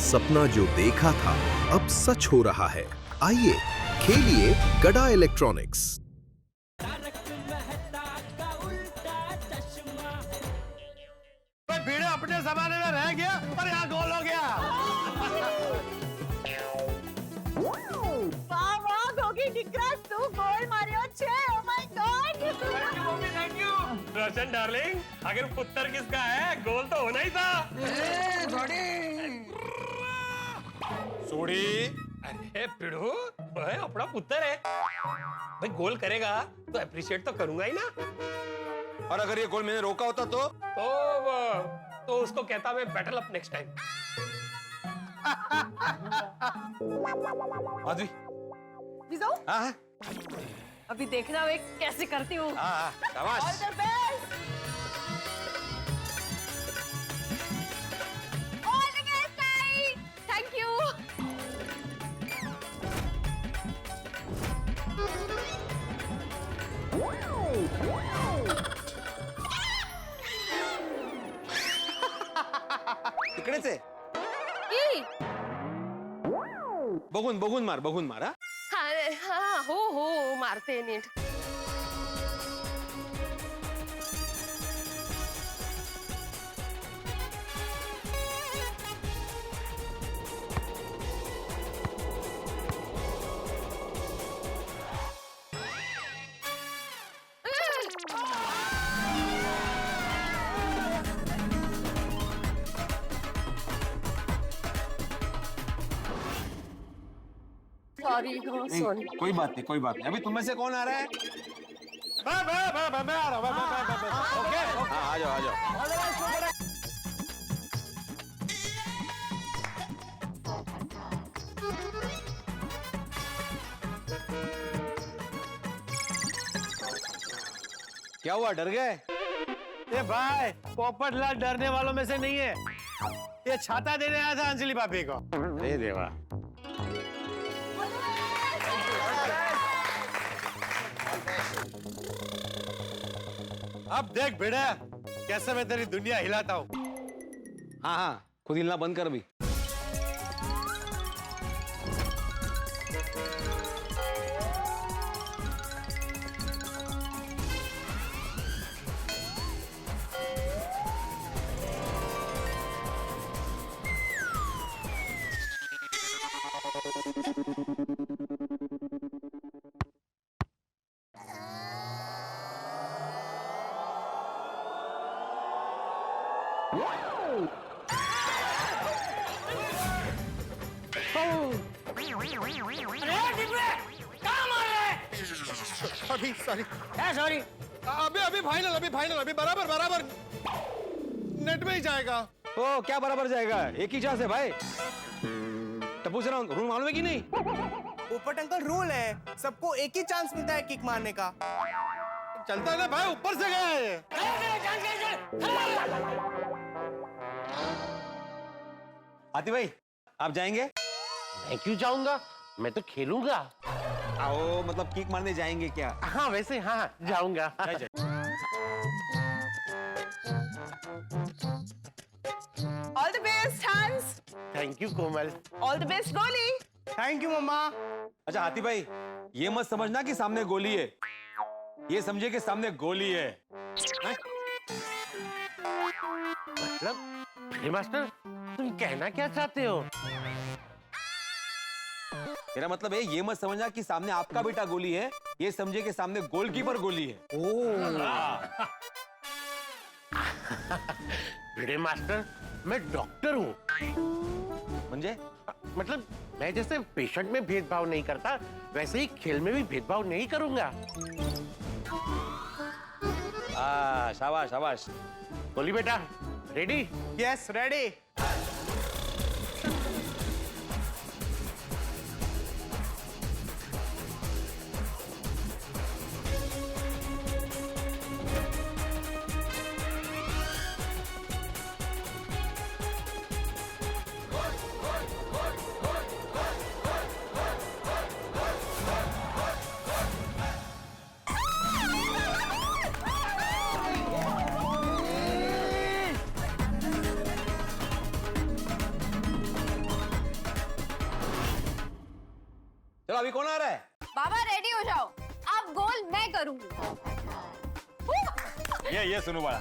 सपना जो देखा था अब सच हो रहा है। आइए खेलिए गड़ा इलेक्ट्रॉनिक्स। भीड़ अपने जमाने में रह गया और यहाँ गोल हो गया। वाह वाह गोगी डिक्रैश तू गोल मारियो छे। Oh my God. Thank you Roshan darling, अगर पुत्र किसका है गोल तो होना ही था। सोड़ी अरे पिड़ू वह अपना पुत्र है भाई, गोल करेगा तो अप्रिशिएट तो करूंगा ही ना। और अगर ये गोल मैंने रोका होता तो उसको कहता मैं better luck next time. Madhavi. विजो हाँ अभी देखना मैं कैसे करती हूँ। हाँ शाबाश। All the best. All the best आई। Thank you. तिकडेच आहे। ई बघून मार हा? हाँ हो मारते नीट। Sorry sorry. कोई बात नहीं। अभी तुम में से कौन आ रहा है? मैं आ रहा हूँ। ओके हाँ आ जाओ। क्या हुआ, डर गए? ये भाई पोपटलाल डरने वालों में से नहीं है, ये छाता देने आया था अंजलि भाभी को। अरे देवा। अब देख बेटा कैसे मैं तेरी दुनिया हिलाता हूँ। हाँ खुद हिलना बंद कर अभी। अभी सॉरी अभी फाइनल अभी बराबर नेट में ही जाएगा। ओ क्या बराबर जाएगा, एक ही चांस है भाई। टप्पू से रूल मालूम है कि नहीं? पोपट अंकल रूल है, सबको एक ही चांस मिलता है किक मारने का। चलता है ना भाई, ऊपर से गया है। आती भाई आप जाएंगे? मैं क्यों जाऊंगा, मैं तो खेलूंगा। आओ मतलब किक मारने जाएंगे क्या? हाँ वैसे हाँ जाऊंगा। ऑल द बेस्ट हंस। Thank you Komal. All the best गोली। थैंक यू मम्मा। अच्छा हाथी भाई ये मत समझना कि सामने गोली है, ये समझे कि सामने गोली है। मतलब मास्टर तुम कहना क्या चाहते हो? मेरा मतलब है ये मत समझना कि सामने आपका बेटा गोली है, ये समझे कि सामने गोलकीपर गोली है। भिड़े मास्टर मैं डॉक्टर हूँ। म्हणजे मतलब मैं जैसे पेशेंट में भेदभाव नहीं करता वैसे ही खेल में भी भेदभाव नहीं करूंगा। शाबाश शाबाश। गोली बेटा रेडी? Yes ready. चलो अभी कौन आ रहा है? बाबा रेडी हो जाओ, अब गोल मैं करूंगी। ये सुनो बड़ा।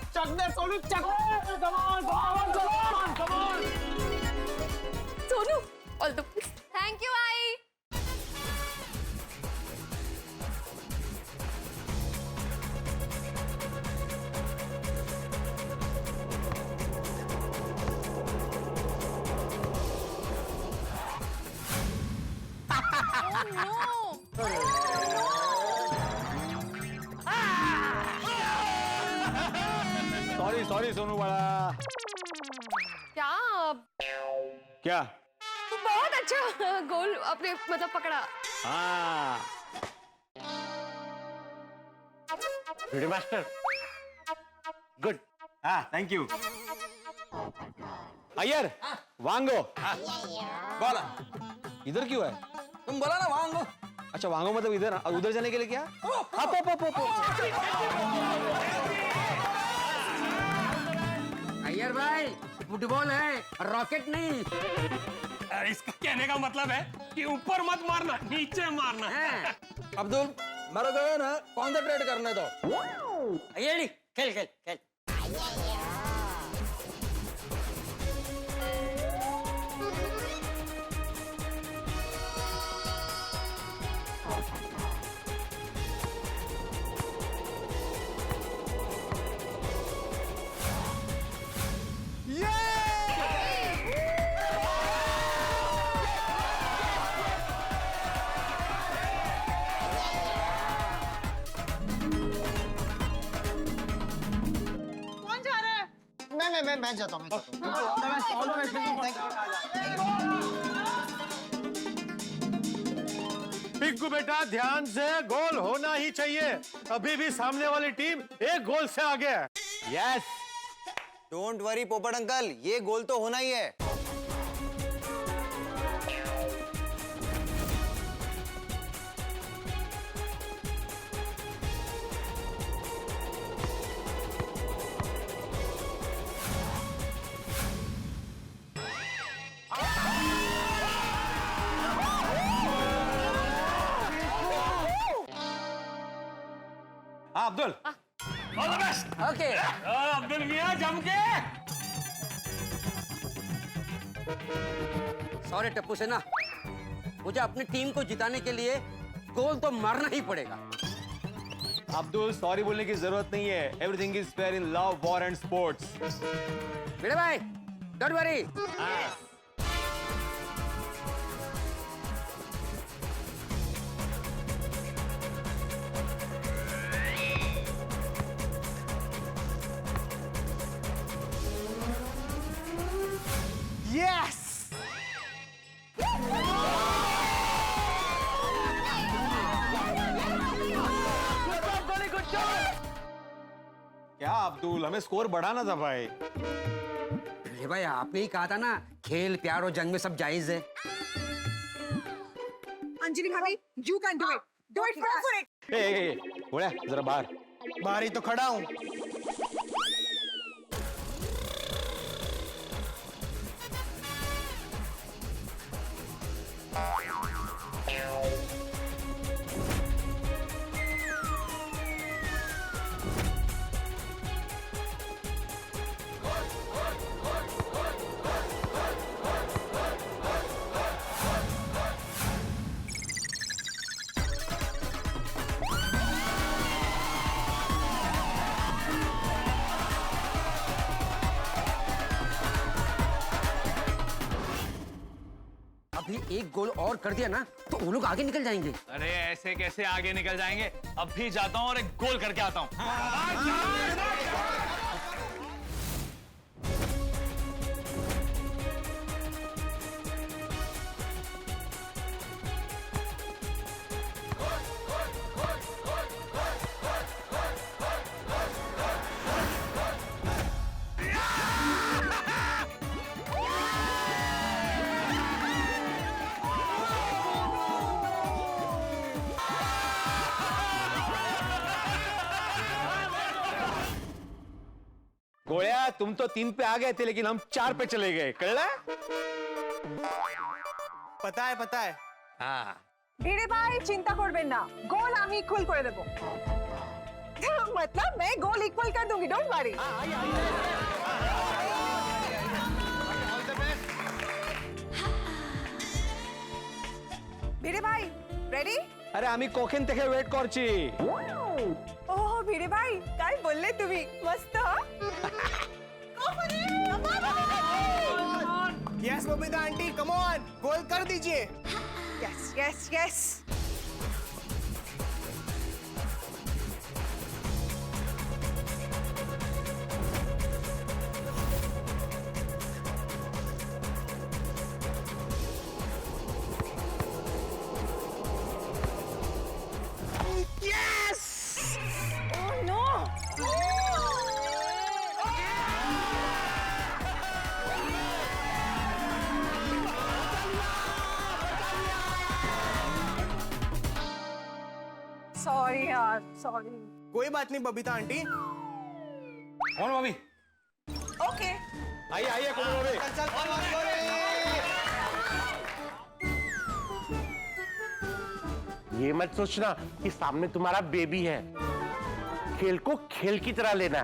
Sonu all the best. Thank you I. Sorry sorry Sonu बड़ा। क्या क्या? बहुत अच्छा गोल अपने मतलब पकड़ा। हाँ भिड़े मास्टर, गुड। हाँ थैंक यू। अय्यर वांगो। बोला इधर क्यों है? तुम बोला ना वांगो। अच्छा वांगो मतलब इधर, और उधर जाने के लिए क्या? अय्यर भाई, फुटबॉल है, रॉकेट नहीं। इसका कहने का मतलब है कि ऊपर मत मारना, नीचे मारना है। अब्दुल, मेरे को ना कॉन्सेंट्रेट करने दो। अय्यर खेल खेल खेल। मैं जाता हूँ। पिग्गू बेटा ध्यान से, गोल होना ही चाहिए। अभी भी सामने वाली टीम एक गोल से आगे है। Yes. Don't worry Popat uncle, ये गोल तो होना ही है। हाँ Abdul. All the best. Okay. Abdul मियां जम के। सॉरी टप्पू सेना, मुझे अपनी टीम को जिताने के लिए गोल तो मारना ही पड़ेगा। अब्दुल सॉरी बोलने की जरूरत नहीं है। Everything is fair in love, war and sports. Bhide भाई, डोंट वरी। यस। क्या अब्दुल, हमें स्कोर बढ़ाना था भाई। भिड़े भाई, आपने ही कहा था ना, खेल प्यार और जंग में सब जायज है। अंजलि भाभी, you can do it. Do it fast. बोला जरा बाहर। बाहर ही तो खड़ा हूँ। अभी एक गोल और कर दिया ना तो वो लोग आगे निकल जाएंगे। अरे ऐसे कैसे आगे निकल जाएंगे? अब भी जाता हूँ और एक गोल करके आता हूँ। गोया तुम तो 3 पे आ गए थे, लेकिन हम 4 पे चले गए। कल पता है। हाँ, ভিড়ে ভাই চিন্তা করবেন না গোল আমি ইকুয়াল করে দেব मतलब मैं गोल इक्वल कर दूंगी डोंट वरी ভিড়ে ভাই রেডি আরে আমি কখন থেকে ওয়েট করছি ও ভিড়ে ভাই তাই বললে তুমি মস্ত yes Babita aunty come on goal कर दीजिए yes yes yes Oh no! Sorry यार, sorry. कोई बात नहीं बबीता आंटी कौन भाभी Okay. आइए आइए कोमल भाभी ये मत सोचना कि सामने तुम्हारा बेबी है। खेल को खेल की तरह लेना।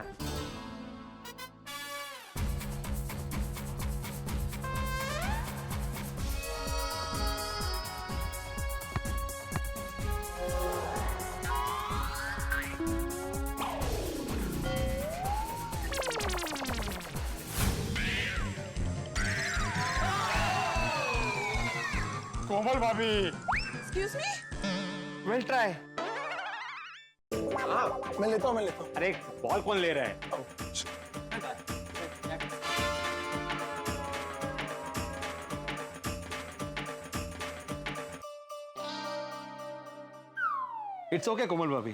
कोमल भाभी Excuse me? Will try. मैं लेता हूँ अरे बॉल कौन ले रहा है? इट्स ओके कोमल भाभी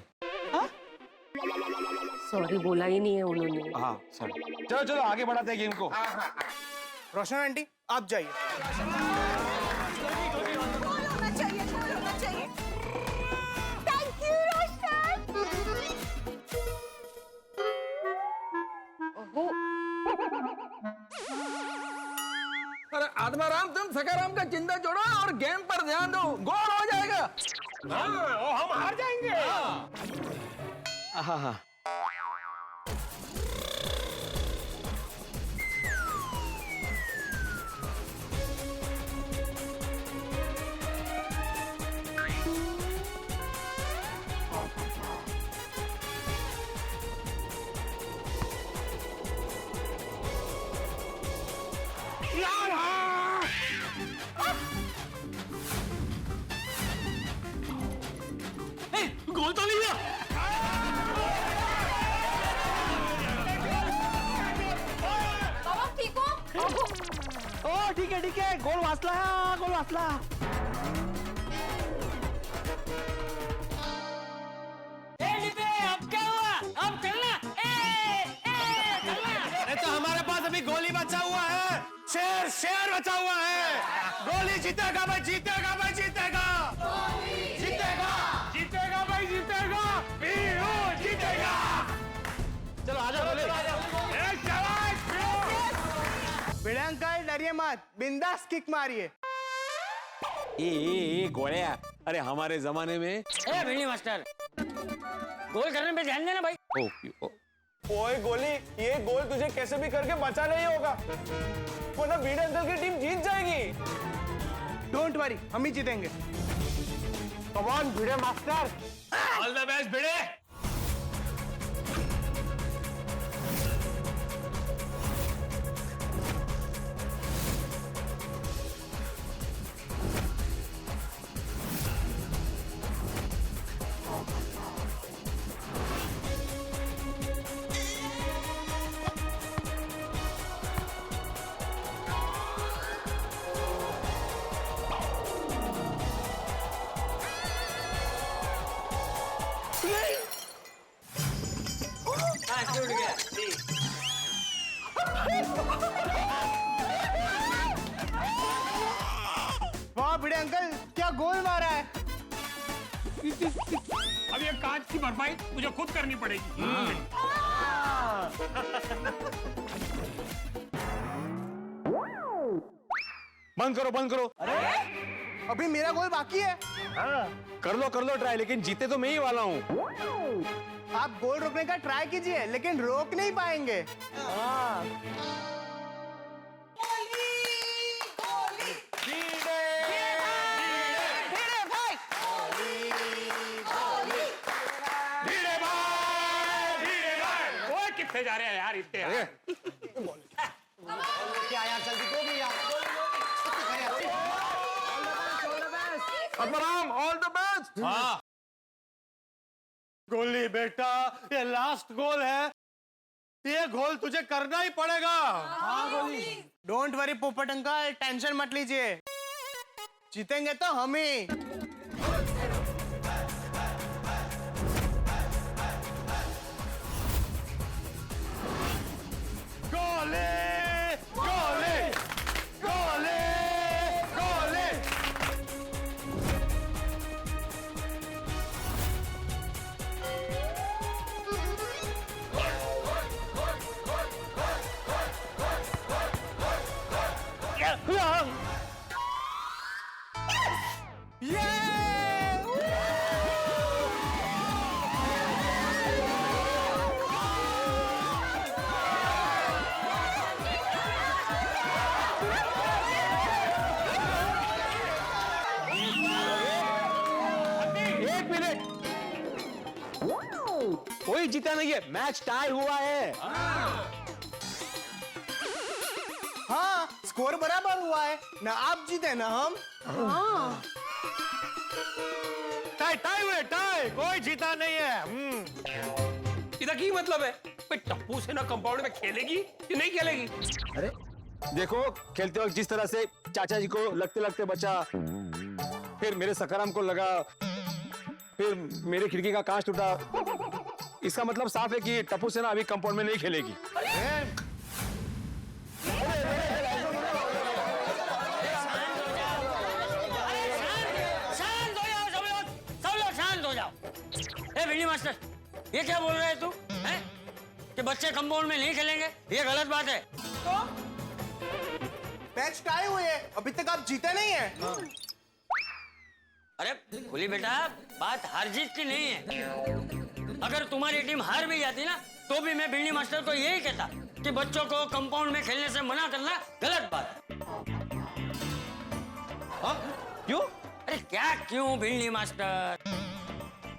सॉरी बोला ही नहीं है उन्होंने। हाँ सॉरी चलो चलो आगे बढ़ाते हैं गेम को रोशन आंटी आप जाइए गोल होना चाहिए, गोल होना चाहिए. Thank you, रोशन. अरे आत्माराम तुम सकाराम का चिंता छोड़ो और गेम पर ध्यान दो गोल हो जाएगा हम हार जाएंगे हाँ हाँ गोल तो लिया बाबा ठीक हो? ओ ठीक है गोल वाचला गोल वाचला अब क्या हुआ अब चलना अरे तो हमारे पास अभी गोली बचा हुआ है। शेर बचा हुआ है। गोली जीतेगा भाई जीतेगा भाई जीतेगा जीतेगा जीतेगा भाई जीतेगा पीयू जीतेगा। चलो आजा गोली भिड़े अंकल डरिए मत बिंदास किक मारिए ए गोलिया अरे हमारे जमाने में ए भिड़ी मास्टर गोल करने पे ध्यान देना भाई ओए गोली ये गोल तुझे कैसे भी करके बचा नहीं होगा वरना भिड़े अंकल की टीम जीत जाएगी। डोंट वरी हम ही जीतेंगे come on Bhide master all the best Bhide वाह भिड़े अंकल क्या गोल मारा है अब ये कांच की भरपाई मुझे खुद करनी पड़ेगी बंद करो अभी मेरा गोल बाकी है कर लो ट्राई, लेकिन जीते तो मैं ही वाला हूँ। आप गोल रोकने का ट्राई कीजिए, लेकिन रोक नहीं पाएंगे। कितने जा रहे हैं यार इतने यार? क्या यार, जल्दी दो भी यार। Atmaram, all the best. हाँ गोली बेटा, ये लास्ट गोल है, ये गोल तुझे करना ही पड़ेगा। Don't worry Popat uncle, tension मत लीजिए, जीतेंगे तो हम ही। गोले गोले गोले गोले। कोई जीता नहीं है, मैच टाई हुआ है। हाँ, स्कोर बराबर हुआ है, ना आप जीते ना हम। टाई टाई हुए, टाई, कोई जीता नहीं है। इसका की मतलब है? भाई टप्पू सेना कंपाउंड में खेलेगी कि नहीं खेलेगी? अरे देखो, खेलते वक्त जिस तरह से चाचा जी को लगते लगते बचा, फिर मेरे सकाराम को लगा, फिर मेरे खिड़की का कांच टूटा, इसका मतलब साफ है कि टप्पू सेना अभी कंपाउंड में नहीं खेलेगी। शांत हो जाओ सब लोग शांत हो जाओ। ए भिंडी मास्टर, ये क्या बोल रहे हैं तू? हैं कि बच्चे कंपाउंड में नहीं खेलेंगे? ये गलत बात है। तो मैच टाई हुए, अभी तक आप जीते नहीं है। अरे गोली बेटा, बात हार जीत की नहीं है। अगर तुम्हारी टीम हार भी जाती ना, तो भी मैं भिंडी मास्टर को यही कहता कि बच्चों को कंपाउंड में खेलने से मना करना गलत बात है। क्यों? अरे क्या क्यों भिंडी मास्टर?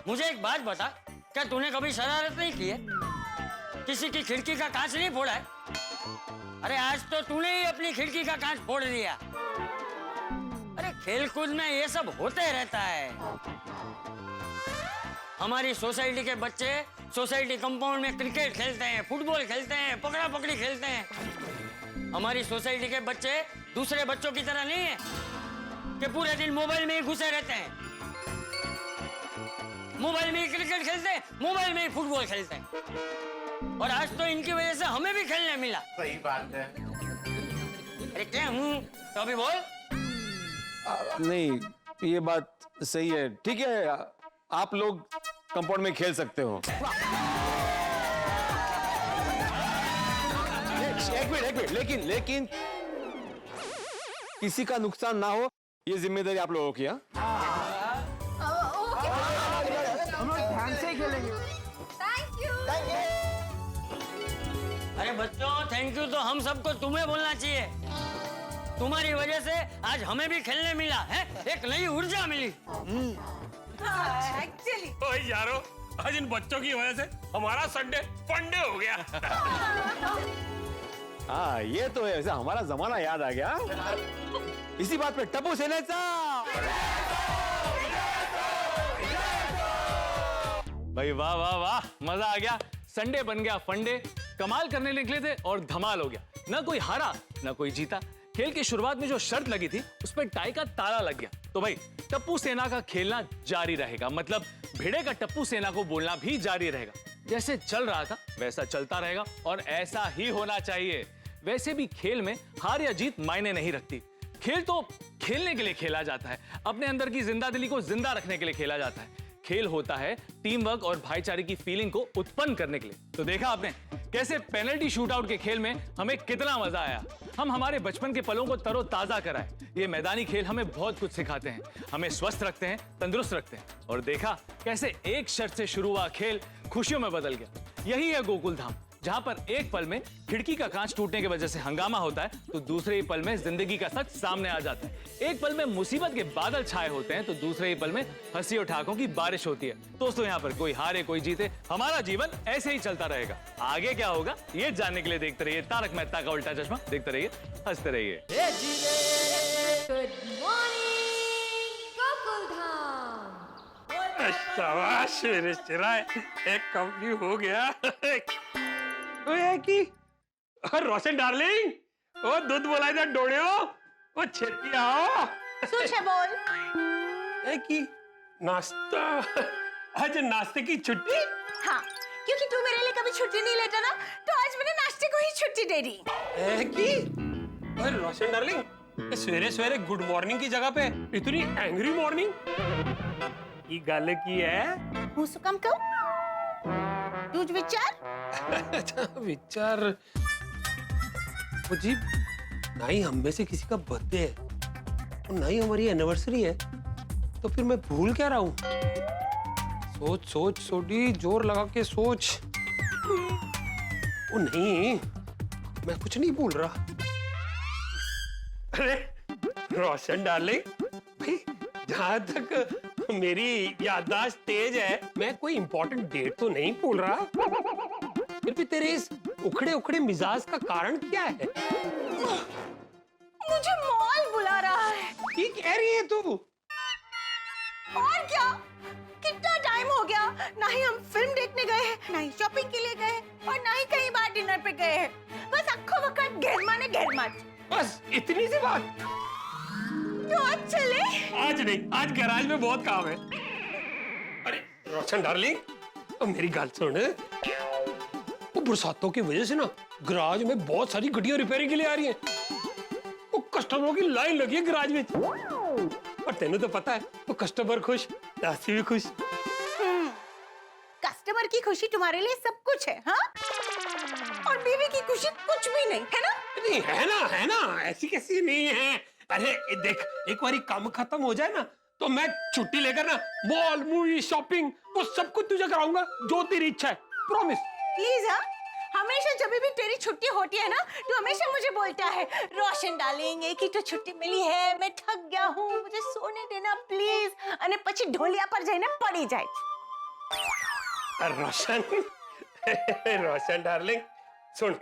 मुझे एक बात बता, क्या तूने कभी शरारत नहीं की है? किसी की खिड़की का कांच नहीं फोड़ा है? अरे आज तो तूने ही अपनी खिड़की का कांच फोड़ दिया। अरे खेलकूद में ये सब होते रहता है। हमारी सोसाइटी के बच्चे सोसाइटी कंपाउंड में क्रिकेट खेलते हैं, फुटबॉल खेलते हैं, पकड़ा पकड़ी खेलते हैं। हमारी सोसाइटी के बच्चे दूसरे बच्चों की तरह नहीं है कि पूरे दिन मोबाइल में ही घुसे रहते हैं। मोबाइल में ही क्रिकेट खेलते हैं, मोबाइल में ही फुटबॉल खेलते हैं। और आज तो इनकी वजह से हमें भी खेलने मिला। सही बात है। अरे क्या हूँ तो अभी बोल। नहीं, ये बात सही है, ठीक है, आप लोग कंपाउंड में खेल सकते हो। एक मिनट, लेकिन किसी का नुकसान ना हो, ये जिम्मेदारी आप लोगों की। हम लोग ध्यान से खेलेंगे। Thank you. अरे बच्चों, थैंक यू तो हम सबको तुम्हें बोलना चाहिए। तुम्हारी वजह से आज हमें भी खेलने मिला है, एक नई ऊर्जा मिली। एक्चुअली ओए यारो, आज इन बच्चों की वजह से हमारा संडे फंडे हो गया। हाँ, ये तो है, वैसे हमारा जमाना याद आ गया। इसी बात पे टप्पू सेना भाई वाह वाह वाह, मजा आ गया। संडे बन गया फंडे, कमाल करने निकले थे और धमाल हो गया। ना कोई हारा ना कोई जीता। खेल की शुरुआत में जो शर्त लगी थी उस पर टाई का ताला लग गया। तो भाई टप्पू सेना का खेलना जारी रहेगा, मतलब भिड़े का टप्पू सेना को बोलना भी जारी रहेगा। जैसे चल रहा था वैसा चलता रहेगा और ऐसा ही होना चाहिए। वैसे भी खेल में हार या जीत मायने नहीं रखती। खेल तो खेलने के लिए खेला जाता है, अपने अंदर की जिंदादिली को जिंदा रखने के लिए खेला जाता है। खेल होता है टीम वर्क और भाईचारे की फीलिंग को उत्पन्न करने के लिए। तो देखा आपने कैसे पेनल्टी शूटआउट के खेल में हमें कितना मजा आया। हम हमारे बचपन के पलों को तरोताजा कराएं। ये मैदानी खेल हमें बहुत कुछ सिखाते हैं, हमें स्वस्थ रखते हैं, तंदुरुस्त रखते हैं। और देखा कैसे एक शर्त से शुरू हुआ खेल खुशियों में बदल गया। यही है गोकुल धाम, जहां पर एक पल में खिड़की का कांच टूटने की वजह से हंगामा होता है, तो दूसरे ही पल में जिंदगी का सच सामने आ जाता है। एक पल में मुसीबत के बादल छाए होते हैं, तो दूसरे ही पल में हंसी और ठहाकों की बारिश होती है। दोस्तों, यहाँ पर कोई हारे कोई जीते, हमारा जीवन ऐसे ही चलता रहेगा। आगे क्या होगा ये जानने के लिए देखते रहिए तारक मेहता का उल्टा चश्मा। देखते रहिए, हंसते रहिए। Good morning Gokuldham. शाबाश मेरे चिराए, एक कंपनी हो गया। ओए की और रोशन डार्लिंग, ओ दूध बोला जा डोड़ियो, ओ छेती आओ। सुन बोल। ए की नाश्ता, आज नाश्ते की छुट्टी। हाँ, क्योंकि तू मेरे लिए कभी छुट्टी नहीं लेता ना, तो आज मैंने नाश्ते को ही छुट्टी दे दी। ए की और रोशन डार्लिंग, सवेरे सवेरे गुड मॉर्निंग की जगह पे इतनी एंग्री मॉर्निंग की गल की है? मुझसे कम कहो। तू विचार अच्छा विचार मुझे, ना ही हम में से किसी का बर्थडे है और ना ही हमारी एनिवर्सरी है, तो फिर मैं भूल क्या रहा हूँ? सोच सोच सोडी, जोर लगा के सोच। ओ नहीं, मैं कुछ नहीं भूल रहा। अरे रोशन डार्लिंग, भाई जहां तक मेरी याददाश्त तेज है, मैं कोई इंपॉर्टेंट डेट तो नहीं भूल रहा। फिर भी तेरे इस उखड़े उखड़े मिजाज का कारण क्या है? मुझे मॉल बुला रहा है। ये कह रही है तू? और क्या, कितना टाइम हो गया, ना ही हम फिल्म देखने गए हैं, ना ही शॉपिंग के लिए गए हैं, और ना ही कहीं बाहर डिनर पे गए हैं। बस आखो वक्त घेरमाट। बस इतनी सी बात? तो आज चले? आज नहीं, आज गैराज में बहुत काम है। अरे रोशन डार्लिंग, अब मेरी गल सुन। वो बरसातों की वजह से ना गैराज में बहुत सारी गाड़ियां रिपेयरिंग के लिए आ रही हैं। वो कस्टमरों की लाइन लगी है गैराज में। और तेनू तो पता है, वो कस्टमर खुश, दासी भी खुश। कस्टमर की खुशी तुम्हारे लिए सब कुछ है, हाँ? और बीवी की खुशी कुछ भी नहीं है ना? नहीं है ना, ऐसी कैसी नहीं है। अरे देख, एक बारी काम खत्म हो जाए ना, तो मैं छुट्टी लेकर ना मॉल, मूवी, शॉपिंग, वो सब कुछ तुझे कराऊंगा, जो तेरी इच्छा है। प्रॉमिस। प्लीज। हाँ, हमेशा जब भी तेरी छुट्टी होती है ना, तो हमेशा मुझे बोलता है, रोशन डार्लिंग एक ही तो छुट्टी मिली है, मैं थक गया हूँ, मुझे सोने देना प्लीज। અને પછી ઢોલિયા पर જઈને પડી જાય। रोशन डार्लिंग सुन,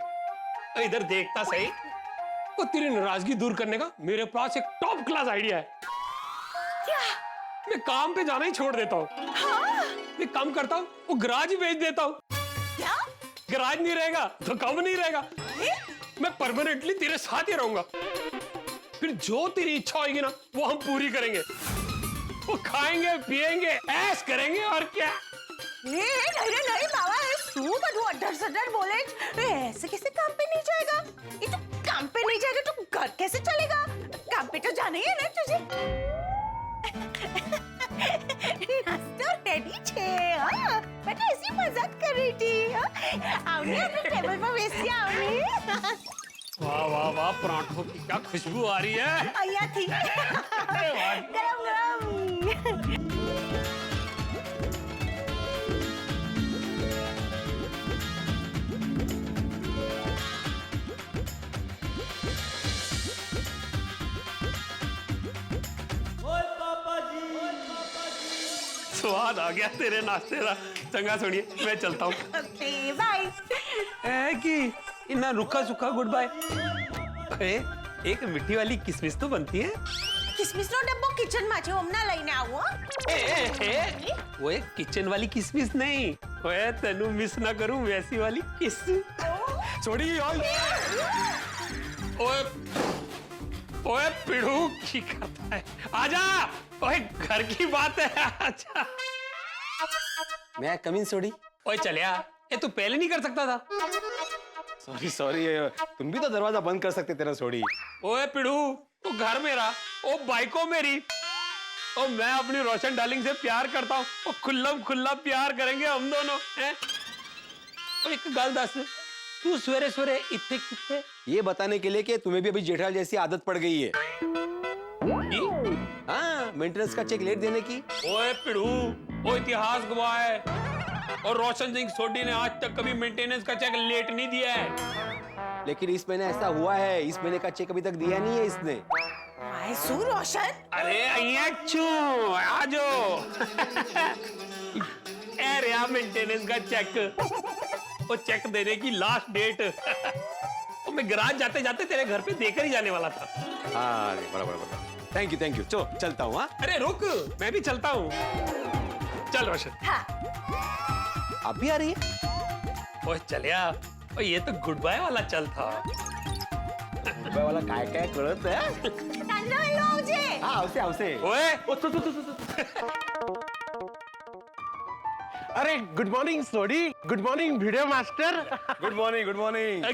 इधर देखता सही। वो तेरी नाराजगी दूर करने का मेरे पास एक टॉप क्लास आइडिया है। क्या? मैं काम पे जाना ही छोड़ देता हूँ। हाँ? मैं काम करता हूँ, वो गराज ही बेच देता हूँ। क्या? गराज नहीं रहेगा तो काम नहीं रहेगा। मैं परमानेंटली तेरे साथ ही रहूंगा। फिर जो तेरी इच्छा होगी ना, वो हम पूरी करेंगे। वो खाएंगे, पिएंगे, ऐश करेंगे, और क्या। नहीं बाबा, तू બધું અડર-સડર બોલે છે। ऐसे कैसे काम पे नहीं जाएगा? ये तो काम पे नहीं जाएगा तो घर कैसे चलेगा? काम पे तो जाना ही है ना तुझे। नाश्ता रेडी छे। हाँ, मैं तो ऐसी मजाक कर रही थी। आओने अपने टेबल पर बेसिए आओने। वाह वाह वाह, पराठों की क्या खुशबू आ रही है। आया थी। गरम गरम। स्वाद आ गया तेरे नाश्ते का। चंगा सुनिए, मैं चलता हूँ। Okay bye. है कि इतना रुखा सुखा गुड बाय। अरे एक मिट्टी वाली किसमिस तो बनती है। किसमिस नो डब्बो किचन में છે, હમણાં લઈને આવો। वो एक किचन वाली किसमिस नहीं, ओए तनु मिस ना करूं वैसी वाली किस। छोड़ी ओए ओए पिड़ू की करता है, आजा। ओए घर की बात है, आजा। मैं कमीन सोडी। ओए चलिया, ये तू पहले नहीं कर सकता था। सॉरी, तुम भी तो दरवाजा बंद कर सकते तेरा सोडी। ओए पिड़ू, तू घर मेरा, ओ बाइको मेरी, और मैं अपनी रोशन डार्लिंग से प्यार करता हूँ। वो खुल्ला खुल्ला प्यार करेंगे हम दोनों हैं। और एक गल दस, तू सवेरे सवेरे इतने कितने? ये बताने के लिए कि तुम्हें भी अभी जेठालाल जैसी आदत पड़ गई है। हाँ, मेंटेनेंस का चेक लेट देने की। ओए पिड़ू, वो इतिहास गवाह है और रोशन सिंह सोडी ने आज तक कभी मेंटेनेंस का चेक लेट नहीं दिया है। लेकिन इस महीने ऐसा हुआ है, इस महीने का चेक अभी तक दिया नहीं है इसने। मैसूर रोशन, अरे आ जाओ। अरे यार मेंटेनेंस का चेक, वो चेक देने की लास्ट डेट तो मैं गराज जाते जाते तेरे घर पे देकर ही जाने वाला था। हाँ, बराबर। Thank you. चलता हूँ। हाँ, अरे रुक, मैं भी चलता हूँ। चल रोशन। हाँ। आप भी आ रही है? ओए चलिया, और ये तो गुड बाय वाला चल था। गुड वाला काय कळत है? हाँ, उसे। ओए अरे good morning Sodhi, good morning video master. Good morning.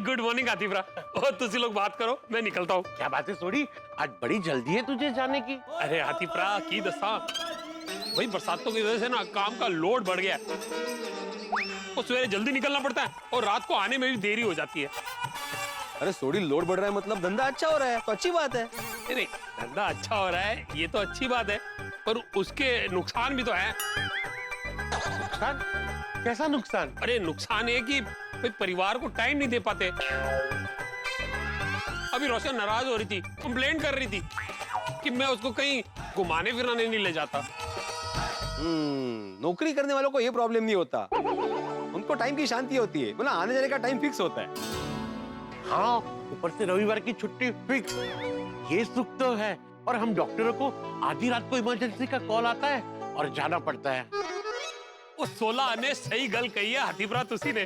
Good morning आतिफरा। और तुसी लोग बात करो, मैं निकलता हूँ। क्या बात है सोडी, आज बड़ी जल्दी है तुझे जाने की? अरे आतिफरा की दसा, वही बरसातों की वजह से ना काम का लोड बढ़ गया। वो सवेरे जल्दी निकलना पड़ता है और रात को आने में भी देरी हो जाती है। अरे सोडी, लोड बढ़ रहा है मतलब धंधा अच्छा हो रहा है, तो अच्छी बात है। नहीं, धंधा अच्छा हो रहा है ये तो अच्छी बात है, पर उसके नुकसान भी तो है। नुकसान? कैसा नुकसान? अरे नुकसान ये कि भाई परिवार को टाइम नहीं दे पाते। अभी रोशन नाराज हो रही थी, कंप्लेंट कर रही थी कि मैं उसको कहीं घुमाने फिराने नहीं ले जाता। नौकरी करने वालों को ये प्रॉब्लम नहीं होता, उनको टाइम की शांति होती है, मतलब आने जाने का टाइम फिक्स होता है। हाँ, ऊपर से रविवार की छुट्टी फिक्स, ये सुख तो है। और हम डॉक्टरों को आधी रात को इमरजेंसी का कॉल आता है और जाना पड़ता है। वो 16 ने सही गल कही है हाथीपुरा तुसी ने।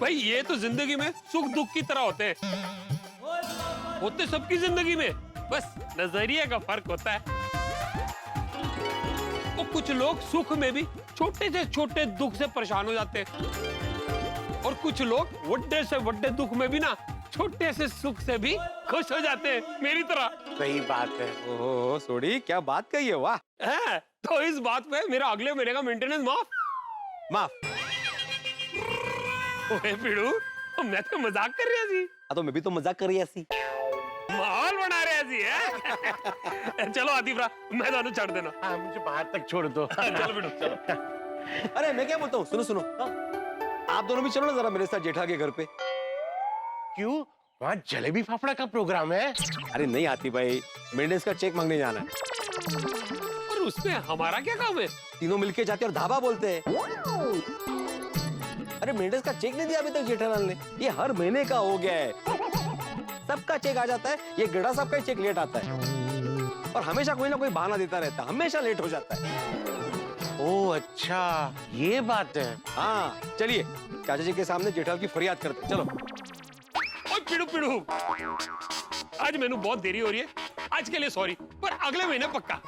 भाई ये तो जिंदगी में सुख दुख की तरह होते हैं, होते सबकी जिंदगी में, बस नजरिए का फर्क होता है। वो कुछ लोग सुख में भी छोटे से छोटे दुख से परेशान हो जाते हैं और कुछ लोग बड़े से बड़े दुख में भी ना छोटे से सुख से भी खुश हो जाते हैं, मेरी तरह। सही बात है। ओहो सोडी, क्या बात कही है, वाह। है, तो इस बात पे मेरा अगले महीने का मेंटेनेंस माफ। ओए पिड़ू, मैं तो मजाक कर रही थी। तो मैं भी तो मजाक कर रही थी। माहौल बना रही है। चलो आतिफरा, मैं दोनों चढ़ देना। हाँ, मुझे बाहर तक छोड़ दो। चलो पिड़ू, चलो। अरे मैं क्या बोलता हूँ, सुनो। आप दोनों भी चलो ना जरा मेरे साथ जेठा के घर पे। क्यों, वहाँ जलेबी फाफड़ा का प्रोग्राम है? अरे नहीं आती भाई, मेंटेनेंस का चेक मांगने जाना है। और उसमें हमारा क्या काम है? तीनों मिलके जाते और धाबा बोलते हैं। अरे मेंटेनेंस का चेक नहीं दिया अभी तक जेठालाल ने, ये हर महीने का हो गया है। सबका चेक आ जाता है, ये गड़ा साहब का चेक लेट आता है और हमेशा कोई ना कोई बहाना देता रहता है, हमेशा लेट हो जाता है। ओह अच्छा, ये बात है। हाँ चलिए, चाचा जी के सामने जेठालाल की फरियाद करते। चलो। पिड़ू, आज मैंने बहुत देरी हो रही है, आज के लिए सॉरी, पर अगले महीने पक्का।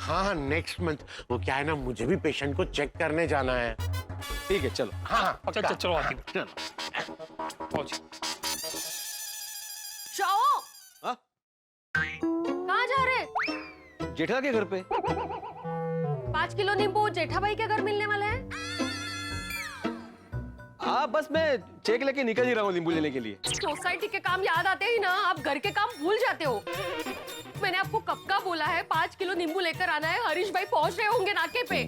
हाँ, नेक्स्ट मंथ। वो क्या है ना, मुझे भी पेशेंट को चेक करने जाना है। ठीक है चलो। हाँ, पक्का। चलो आती चलो। जाओ। कहाँ जा रहे? जेठालाल के घर पे। 5 किलो नींबू जेठा भाई के घर मिलने वाले हैं। बस मैं चेक लेके निकल ही रहा हूँ नींबू लेने के लिए। सोसाइटी के काम याद आते ही ना आप घर के काम भूल जाते हो। मैंने आपको कब का बोला है 5 किलो नींबू लेकर आना है। हरीश भाई पहुंच रहे होंगे नाके पे।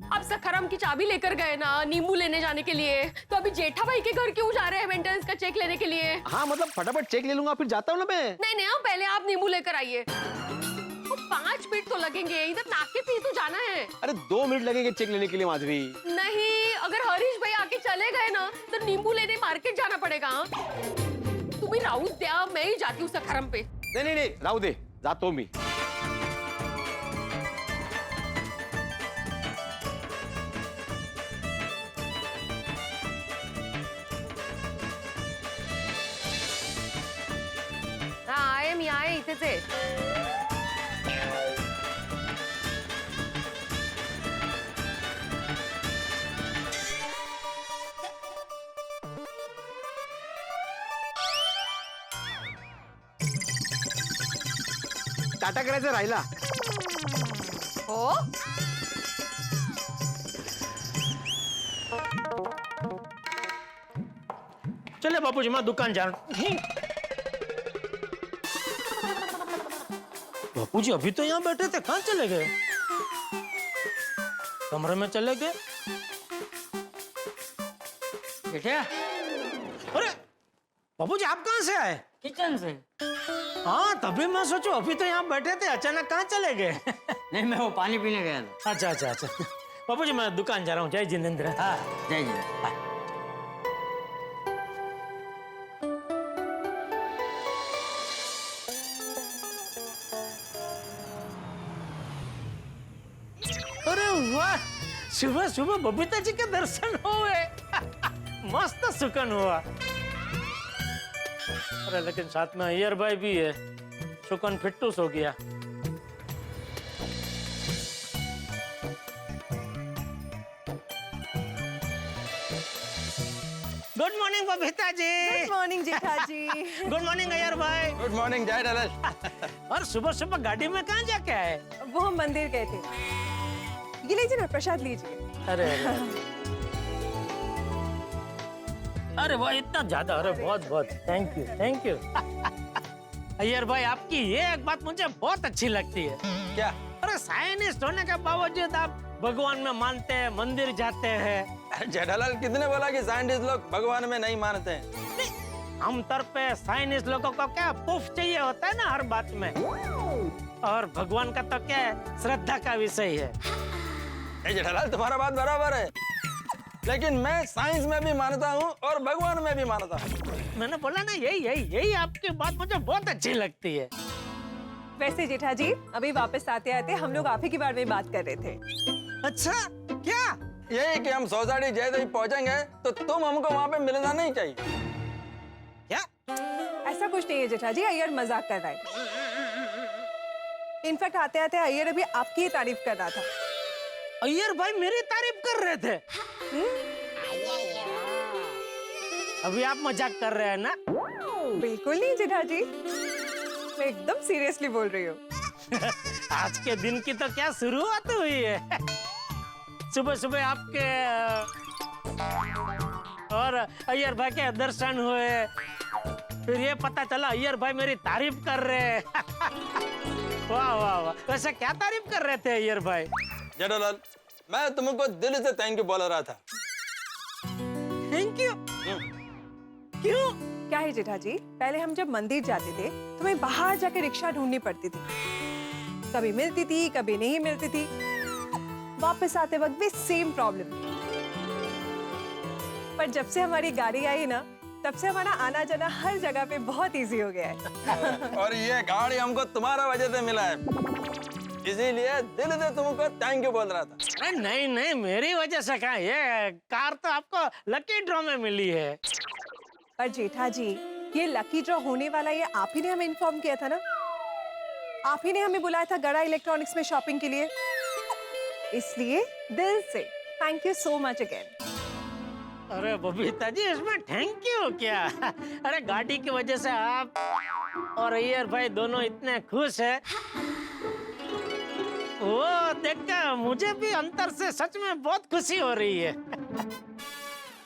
अब सखरम की चाबी लेकर गए ना नींबू लेने जाने के लिए, तो अभी जेठा भाई के घर क्यों जा रहे हैं मेंटेनेंस का चेक लेने के लिए? हाँ मतलब फटाफट चेक ले लूंगा फिर जाता हूँ ना मैं। नहीं, पहले आप नींबू लेकर आइए। 5 मिनट तो लगेंगे, इधर नाके पे ही तो जाना है। अरे 2 मिनट लगेंगे चेक लेने के लिए माधवी। नहीं, अगर हरीश भाई आके चले गए ना तो नींबू लेने मार्केट जाना पड़ेगा। तुम ही राउत द्या, मैं ही जाती हूँ सखरम पे। नहीं राहू दे, जातो मी। आहे मी आहे इथेच आहे. टाटा करायचं राहिला. हो चले बापूजी, मैं दुकान जा रहा हूँ। बापूजी अभी तो यहाँ बैठे थे, कहाँ चले गए? कमरे में चले गए? क्या? अरे बापूजी आप कहाँ से आए? किचन से। हाँ तभी मैं सोचूं अभी तो यहाँ बैठे थे, अचानक कहाँ चले गए? नहीं, मैं वो पानी पीने गया था। अच्छा अच्छा अच्छा। बापूजी मैं दुकान जा रहा हूँ। जय जिनेंद्र। हाँ, जय जी। अरे वाह, सुबह सुबह बबीता जी के दर्शन हुए। मस्त सुकन हुआ। अरे लेकिन साथ में अय्यर भाई भी है, सुकन फिट्टूस हो गया। Good morning Babita ji. Good morning जेठा जी। गुड मॉर्निंग अय्यर भाई। गुड मॉर्निंग जय दलाल। और सुबह सुबह गाड़ी में कहाँ जाके आए? वो हम मंदिर गए थे। ये लीजिए ना, प्रसाद लीजिए। अरे अरे वाह, इतना ज्यादा? अरे बहुत बहुत thank you thank you. Iyer भाई आपकी ये एक बात मुझे बहुत अच्छी लगती है। क्या? अरे साइंटिस्ट होने के बावजूद आप भगवान में मानते हैं, मंदिर जाते हैं। जेठालाल कितने बोला कि साइंटिस्ट लोग भगवान में नहीं मानते हैं? आमतौर पे साइंटिस्ट लोगों को क्या प्रूफ चाहिए होता है ना हर बात में, और भगवान का तो क्या है, श्रद्धा का विषय है। जेठालाल तुम्हारा बात बराबर है, लेकिन मैं साइंस में भी मानता हूँ और भगवान में भी मानता हूँ। मैंने बोला ना, यही आपकी बात मुझे बहुत अच्छी लगती है। वैसे जेठा जी, अभी वापस आते आते हम लोग आप ही के बारे में बात कर रहे थे। अच्छा क्या? यही कि हम सोसाइटी जैसे ही पहुंचेंगे तो तुम हमको वहाँ पे मिलना नहीं चाहिए। क्या? ऐसा कुछ नहीं है जेठा जी, अय्यर मजाक कर रहा है। इनफैक्ट आते आते अय्यर अभी आपकी ही तारीफ कर रहा था। अय्यर भाई मेरी तारीफ कर रहे थे? अभी आप मजाक कर रहे हैं ना? बिल्कुल नहीं जेठा जी, मैं एकदम सीरियसली बोल रही हूँ। आज के दिन की तो क्या शुरुआत हुई है। सुबह सुबह आपके और अय्यर भाई के दर्शन हुए, फिर ये पता चला अय्यर भाई मेरी तारीफ कर रहे हैं। वाह वाह वाह। वैसे क्या तारीफ कर रहे थे अय्यर भाई? जेठालाल मैं तुमको दिल से थैंक यू बोल रहा था। Thank you? क्यों? क्या है जेठा जी, पहले हम जब मंदिर जाते थे तो हमें बाहर जाके रिक्शा ढूंढनी पड़ती थी। कभी मिलती थी, कभी नहीं मिलती थी। वापस आते वक्त भी सेम प्रॉब्लम। पर जब से हमारी गाड़ी आई ना, तब से हमारा आना जाना हर जगह पे बहुत इजी हो गया है। और ये गाड़ी हमको तुम्हारा वजह से मिला है, इसीलिए दिल से तुमको थैंक यू बोल रहा था। अरे नहीं नहीं, मेरी वजह से कहा, ये कार तो आपको लकी ड्रॉ में मिली है। पर जेठा जी, ये लकी ड्रॉ होने वाला ये आप ही ने हमें इन्फॉर्म किया था ना। आप ही ने हमें बुलाया था गड़ा इलेक्ट्रॉनिक्स में शॉपिंग के लिए, इसलिए दिल से thank you so much again. अरे बबीता जी, इसमें थैंक यू क्या? अरे गाड़ी की वजह से आप और अय्यर भाई दोनों इतने खुश हैं, वो देखकर मुझे भी अंतर से सच में बहुत खुशी हो रही है।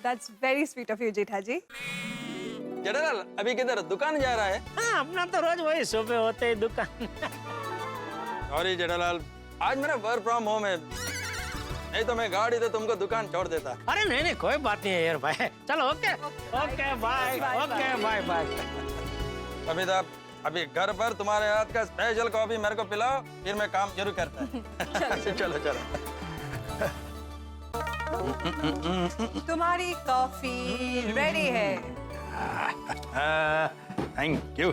That's very sweet of you, जेठा जी। जेठालाल अभी किधर दुकान जा रहा है? हाँ, अपना तो रोज वही सुबह होते ही दुकान। सॉरी जेठालाल, आज मेरा वर्क फ्रॉम होम है, नहीं तो मैं गाड़ी तो तुमको दुकान छोड़ देता। अरे नहीं नहीं, कोई बात नहीं है यार भाई। चलो okay okay bye. Okay bye bye. Babita अभी घर पर तुम्हारे हाथ का स्पेशल कॉफी मेरे को पिलाओ, फिर मैं काम शुरू करता है। चलो चलो। तुम्हारी कॉफी रेडी है। Thank you.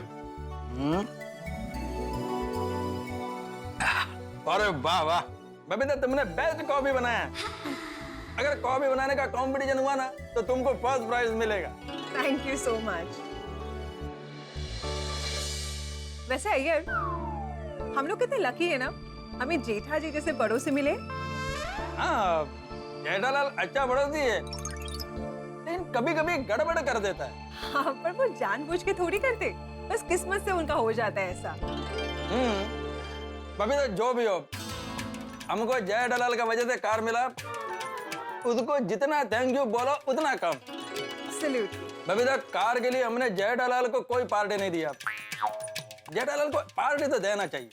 अरे वाह वाह बबीता, तुमने बेस्ट कॉफी बनाया। अगर कॉफी बनाने का कंपटीशन हुआ ना तो तुमको फर्स्ट प्राइज मिलेगा। Thank you so much. वैसे अय्यर, हम लोग कितने लकी है ना, हमें जेठा जी जैसे बड़ों से मिले। हाँ, जेठालाल अच्छा पड़ोसी है, लेकिन कभी कभी गड़बड़ कर देता है। हाँ, पर वो जानबूझ के थोड़ी करते, बस किस्मत से उनका हो जाता है ऐसा। बबीता जो भी हो, हमको जेठालाल का वजह से कार मिला, उसको जितना थैंक यू बोलो उतना कम। Absolutely. बबीता, कार के लिए हमने जेठालाल को कोई पार्टी नहीं दिया। जेठालाल को पार्टी तो देना चाहिए।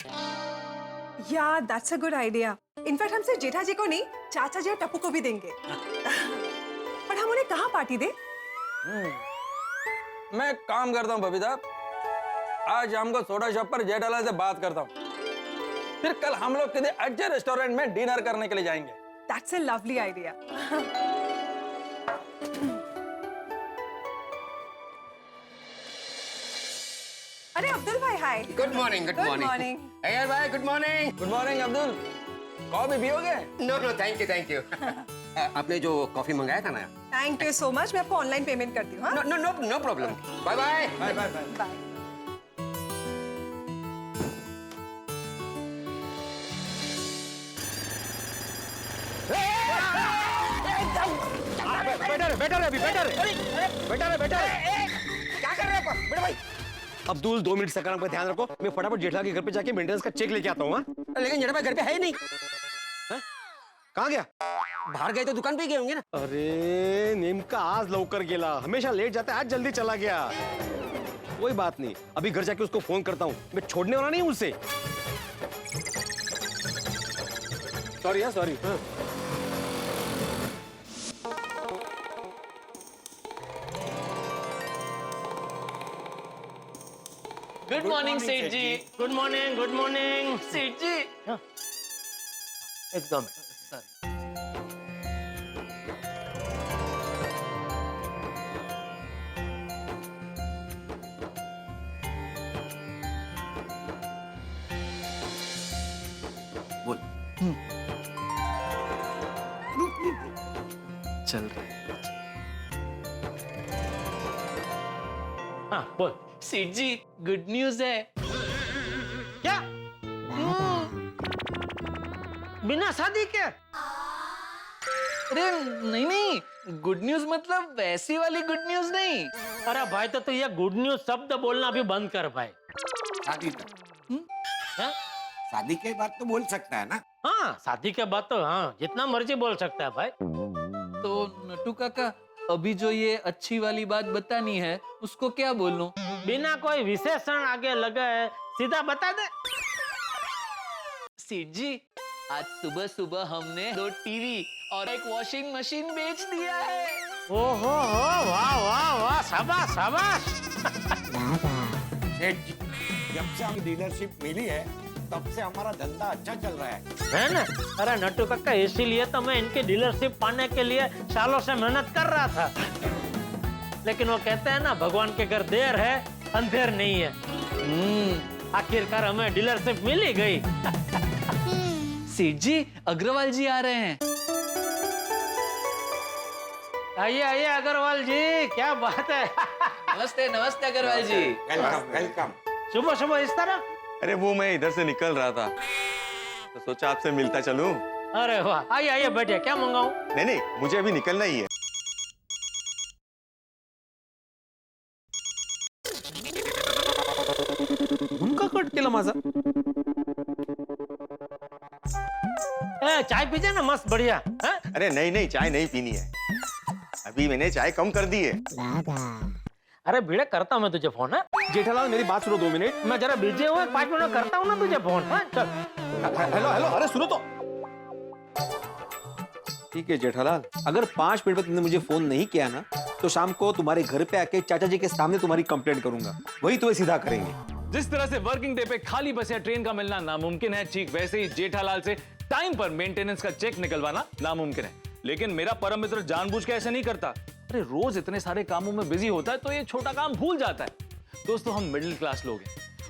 यार that's a good idea. In fact हम सिर्फ जेठा जी को नहीं, चाचा जी और टप्पू को भी देंगे। पर हम उन्हें कहाँ पार्टी दे? मैं एक काम करता हूँ बबीता, आज शाम को सोडा शॉप पर जेठालाल से बात करता हूँ, फिर कल हम लोग किसी अच्छे रेस्टोरेंट में डिनर करने के लिए जाएंगे। That's a lovely idea. अरे अब्दुल भाई hi. Good morning, good Good morning. morning. Iyer भाई good morning. Good morning Abdul, coffee पियोगे? No no thank you, thank you. आपने जो कॉफी मंगाया था ना? Thank you so much. मैं आपको ऑनलाइन पेमेंट करती हूँ। No no no no problem. Bye bye. Bye bye bye. Bye. क्या कर रहे हो आप? बेटा भाई। अब्दुल 2 मिनट सकाराम का ध्यान रखो, मैं फटाफट जेठा के घर पे जाके मेंटेनेंस का चेक लेके आता हूँ। लेकिन जेठा भाई घर पे है ही नहीं। कहाँ गया? बाहर गए तो दुकान पे गए होंगे ना। अरे नेमका आज लवकर गेला, हमेशा लेट जाता है, आज जल्दी चला गया। कोई बात नहीं, अभी घर जाके उसको फोन करता हूँ, मैं छोड़ने वाला नहीं हूँ उसे। सॉरी यार सॉरी। गुड मॉर्निंग सेठ जी। गुड मॉर्निंग, गुड मॉर्निंग सेठ जी। एकदम बोल। चल रहा है। हाँ बोल। सेठ जी गुड न्यूज है। क्या? बिना शादी के? अरे नहीं नहीं, गुड न्यूज मतलब वैसी वाली गुड न्यूज नहीं। अरे भाई तो ये गुड न्यूज शब्द बोलना भी बंद कर भाई। शादी तक। हाँ? शादी के बाद तो बोल सकता है ना? हाँ शादी के बाद तो हाँ जितना मर्जी बोल सकता है भाई। तो नटू काका, अभी जो ये अच्छी वाली बात बतानी है उसको क्या बोलूं? बिना कोई विशेषण आगे लगाए सीधा बता दे। सेठ जी, आज सुबह सुबह हमने 2 टीवी और एक वॉशिंग मशीन बेच दिया है। ओहो हो, वाह वाह वाह, शाबाश शाबाश। सेठ जी, जब से हमें डीलरशिप मिली है तब से हमारा धंधा अच्छा चल रहा है ना? अरे नट्टू काका, इसीलिए तो मैं इनकी डीलरशिप पाने के लिए सालों से मेहनत कर रहा था। लेकिन वो कहते हैं ना, भगवान के घर देर है अंधेर नहीं है। आखिरकार हमें डीलरशिप मिल ही गई। सेठ जी, अग्रवाल जी आ रहे हैं। आइए आइए अग्रवाल जी, क्या बात है। नमस्ते नमस्ते अग्रवाल जी। Welcome welcome. सुबह सुबह इस तरह? अरे वो मैं इधर से निकल रहा था तो सोचा आपसे मिलता चलूं। अरे वाह, आइए आइए बैठिए, क्या मंगाऊं? नहीं नहीं, मुझे अभी निकलना ही है। उनका कट केला माझा। चाय पीजिए ना, मस्त बढ़िया। अरे नहीं नहीं, चाय नहीं पीनी है, अभी मैंने चाय कम कर दी है। अरे भिड़े, करता हूँ मैं तुझे फोन। जेठालाल मेरी बात सुनो 2 मिनट। मैं जरा बिजी हूँ, 5 मिनट करता हूँ ना तुझे फोन। चल। हेलो हेलो, अरे सुनो तो। ठीक है जेठालाल, अगर 5 मिनट में तुमने मुझे फोन नहीं किया ना तो शाम को तुम्हारे घर पे आके चाचा जी के सामने तुम्हारी कंप्लेंट करूंगा, वही तुम्हें सीधा करेंगे। जिस तरह से वर्किंग डे पे खाली बस या ट्रेन का मिलना नामुमकिन है, ठीक वैसे ही जेठालाल से टाइम पर मेंटेनेंस का चेक निकलवाना नामुमकिन है। लेकिन मेरा परम मित्र जानबूझ के ऐसा नहीं करता। अरे रोज इतने सारे कामों में बिजी होता है तो ये छोटा काम भूल जाता है। दोस्तों, हम मिडिल क्लास लोग हैं,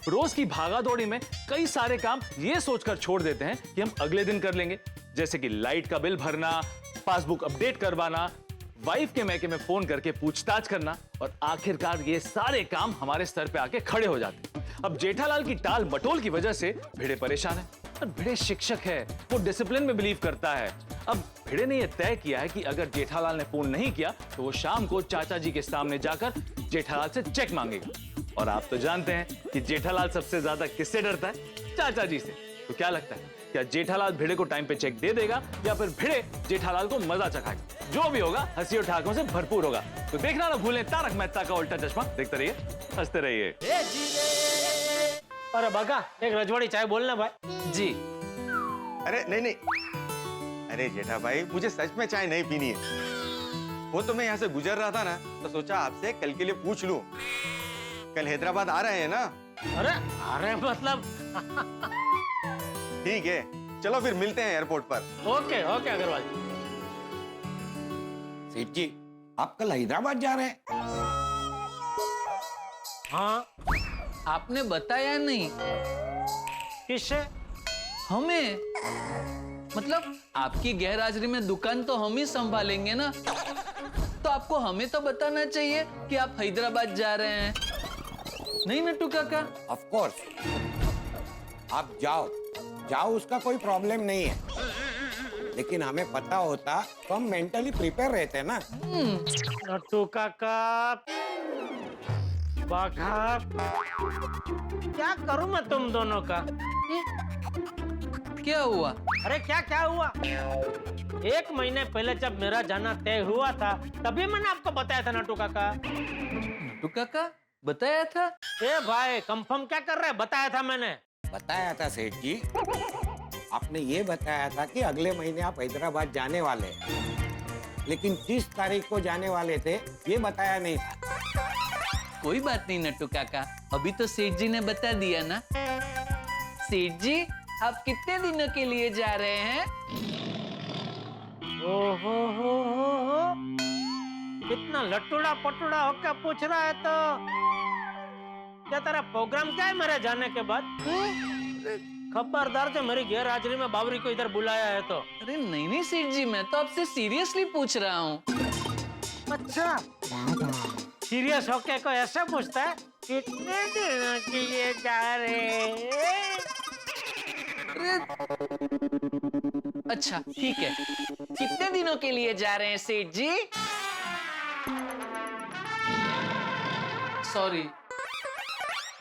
रोज की भागादौड़ी में कई सारे काम ये सोचकर छोड़ देते हैं कि हम अगले दिन कर लेंगे, जैसे कि लाइट का बिल भरना, पासबुक अपडेट करवाना, वाइफ के मैके में फोन करके पूछताछ करना, और आखिरकार ये सारे काम हमारे सर पे आके खड़े हो जाते हैं। अब जेठालाल की टाल मटोल की वजह से भिड़े परेशान है। और भिड़े शिक्षक है, वो डिसिप्लिन में बिलीव करता है। अब भिड़े ने यह तय किया है कि अगर जेठालाल ने फोन नहीं किया तो वो शाम को चाचा जी के सामने जाकर जेठालाल से चेक मांगेगा। और आप तो जानते हैं कि जेठालाल सबसे ज्यादा किससे डरता है? चाचा जी से। तो क्या लगता है, क्या जेठालाल भिड़े को टाइम पे चेक दे देगा या फिर भिड़े जेठालाल को मजा चखाएगा? जो भी होगा हंसी और ठहाकों से भरपूर होगा। तो देखना ना भूलें तारक मेहता का उल्टा चश्मा। देखते रहिए, हंसते रहिए। अरे बाका, एक रजवाड़ी चाय बोलना भाई। जी। अरे नहीं नहीं, अरे जेठा भाई मुझे सच में चाय नहीं पीनी है। वो तो मैं यहाँ से गुजर रहा था ना, तो सोचा आपसे कल के लिए पूछ लूं। कल हैदराबाद आ रहे हैं ना? अरे मतलब ठीक है, चलो फिर मिलते हैं एयरपोर्ट पर। Okay okay Agarwal. सेठ जी, आप कल हैदराबाद जा रहे हैं? हाँ। आपने बताया नहीं। किससे? हमें। मतलब आपकी गैरहाजिरी में दुकान तो हम ही संभालेंगे ना, तो आपको हमें तो बताना चाहिए कि आप हैदराबाद जा रहे हैं। नहीं नट्टू काका? ऑफ कोर्स, आप जाओ जाओ, उसका कोई प्रॉब्लम नहीं है, लेकिन हमें पता होता तो हम मेंटली प्रिपेयर रहते ना। नट्टू काका, बाघा, क्या करूं मैं तुम दोनों का? क्या हुआ? अरे क्या क्या हुआ? 1 महीने पहले जब मेरा जाना तय हुआ था, तभी मैंने आपको बताया था नट्टू काका। नट्टू काका बताया था? ए भाई, कंफर्म क्या कर रहे हैं? बताया था मैंने। बताया था सेठ जी, आपने ये बताया था कि अगले महीने आप हैदराबाद जाने वाले हैं, लेकिन जिस तारीख को जाने वाले थे ये बताया नहीं था। कोई बात नहीं नट्टू काका, अभी तो सेठ जी ने बता दिया ना। सेठ जी, आप कितने दिनों के लिए जा रहे हैं? हो। इतना लटूड़ा पटूड़ा होकर पूछ रहा है तो क्या तेरा प्रोग्राम क्या है मेरे जाने के बाद? खबरदार जो मेरी गैर हाजिरी में बावरी को इधर बुलाया है तो। अरे नहीं नहीं सेठ जी, मैं तो आपसे सीरियसली पूछ रहा हूँ। अच्छा, सीरियस होके कोई ऐसा पूछता है? कितने दिनों के लिए जा रहे? अच्छा ठीक है, कितने दिनों के लिए जा रहे हैं सेठ जी? सॉरी,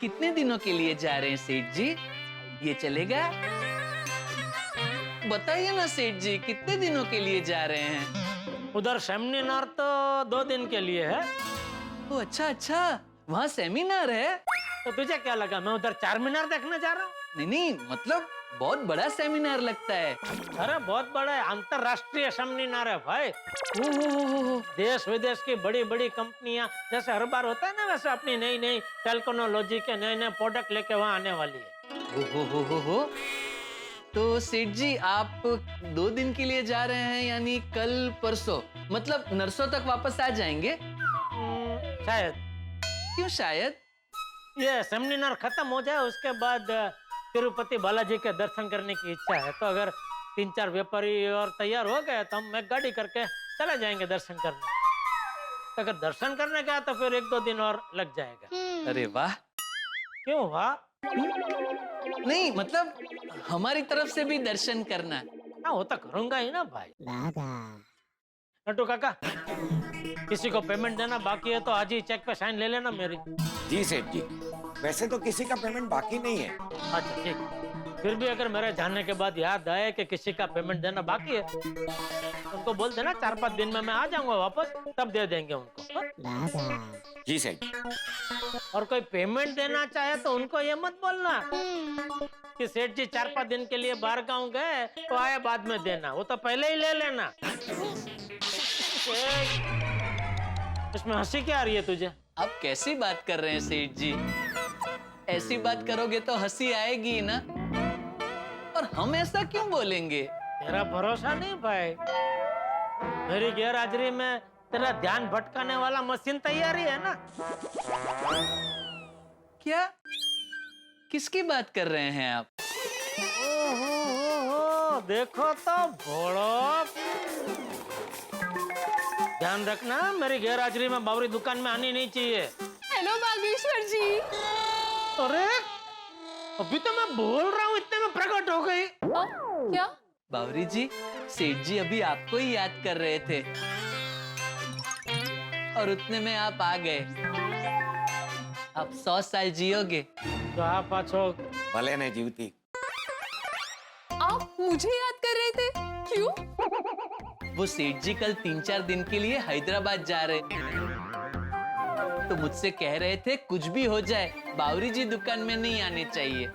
कितने दिनों के लिए जा रहे हैं सेठ जी? ये चलेगा? बताइए ना सेठ जी, कितने दिनों के लिए जा रहे हैं? उधर सेमिनार तो 2 दिन के लिए है। ओ अच्छा अच्छा, वहाँ सेमिनार है? तो तुझे क्या लगा मैं उधर 4 मीनार देखने जा रहा हूँ? नहीं, मतलब बहुत बड़ा सेमिनार लगता है। अरे बहुत बड़ा है, अंतरराष्ट्रीय सेमिनार है भाई। ओह, देश विदेश की बड़ी बड़ी कंपनियां, जैसे हर बार होता है ना, वैसे अपनी नई नई टेक्नोलॉजी के नए नए प्रोडक्ट लेके वहाँ आने वाली है। हो। तो सेठ जी, आप 2 दिन के लिए जा रहे हैं, यानी कल परसों, मतलब नरसों तक वापस आ जाएंगे? शायद। क्यों शायद? ये सेमिनार खत्म हो जाए उसके बाद तिरुपति बालाजी के दर्शन करने की इच्छा है, तो अगर 3-4 व्यापारी और तैयार हो गए तो हम एक गाड़ी करके चले जाएंगे दर्शन करने। अगर दर्शन करने का तो फिर 1-2 दिन और लग जाएगा। अरे वाह। क्यों वाह? नहीं, मतलब हमारी तरफ से भी दर्शन करना। हाँ, वो तो करूंगा ही ना भाई। नट्टू काका, किसी को पेमेंट देना बाकी है तो आज ही चेक पे साइन ले लेना मेरी। जी सेठ जी, वैसे तो किसी का पेमेंट बाकी नहीं है। अच्छा ठीक, फिर भी अगर मेरे जाने के बाद याद आए कि किसी का पेमेंट देना बाकी है, उनको बोल देना 4-5 दिन में मैं आ जाऊंगा वापस, तब दे देंगे उनको। जी सेठ। और कोई पेमेंट देना चाहे तो उनको ये मत बोलना कि सेठ जी 4-5 दिन के लिए बाहर गाँव गए तो आए बाद में देना, वो तो पहले ही ले लेना। इसमें हंसी क्या आ रही है तुझे? आप कैसी बात कर रहे हैं सेठ जी? ऐसी बात करोगे तो हंसी आएगी ना, और हम ऐसा क्यों बोलेंगे? तेरा भरोसा नहीं भाई, मेरी गैर हाजिरी में तेरा ध्यान भटकाने वाला मशीन तैयारी है ना। क्या? किसकी बात कर रहे हैं आप? ओहो, देखो तो भोड़ो, ध्यान रखना, मेरी गैर हाजिरी में बावरी दुकान में आनी नहीं चाहिए। हेलो बागेश्वर जी। अरे अभी तो मैं बोल रहा हूँ, इतने में प्रकट हो गई। क्या? बावरी जी, सेठ जी अभी आपको ही याद कर रहे थे और उतने में आप आ गए। आप 100 साल जियोगे। तो आप पाछो भले नहीं जीवती। आप मुझे याद कर रहे थे? क्यों? वो सेठ जी कल 3-4 दिन के लिए हैदराबाद जा रहे, तो मुझसे कह रहे थे कुछ भी हो जाए बावरी जी दुकान में नहीं आने चाहिए।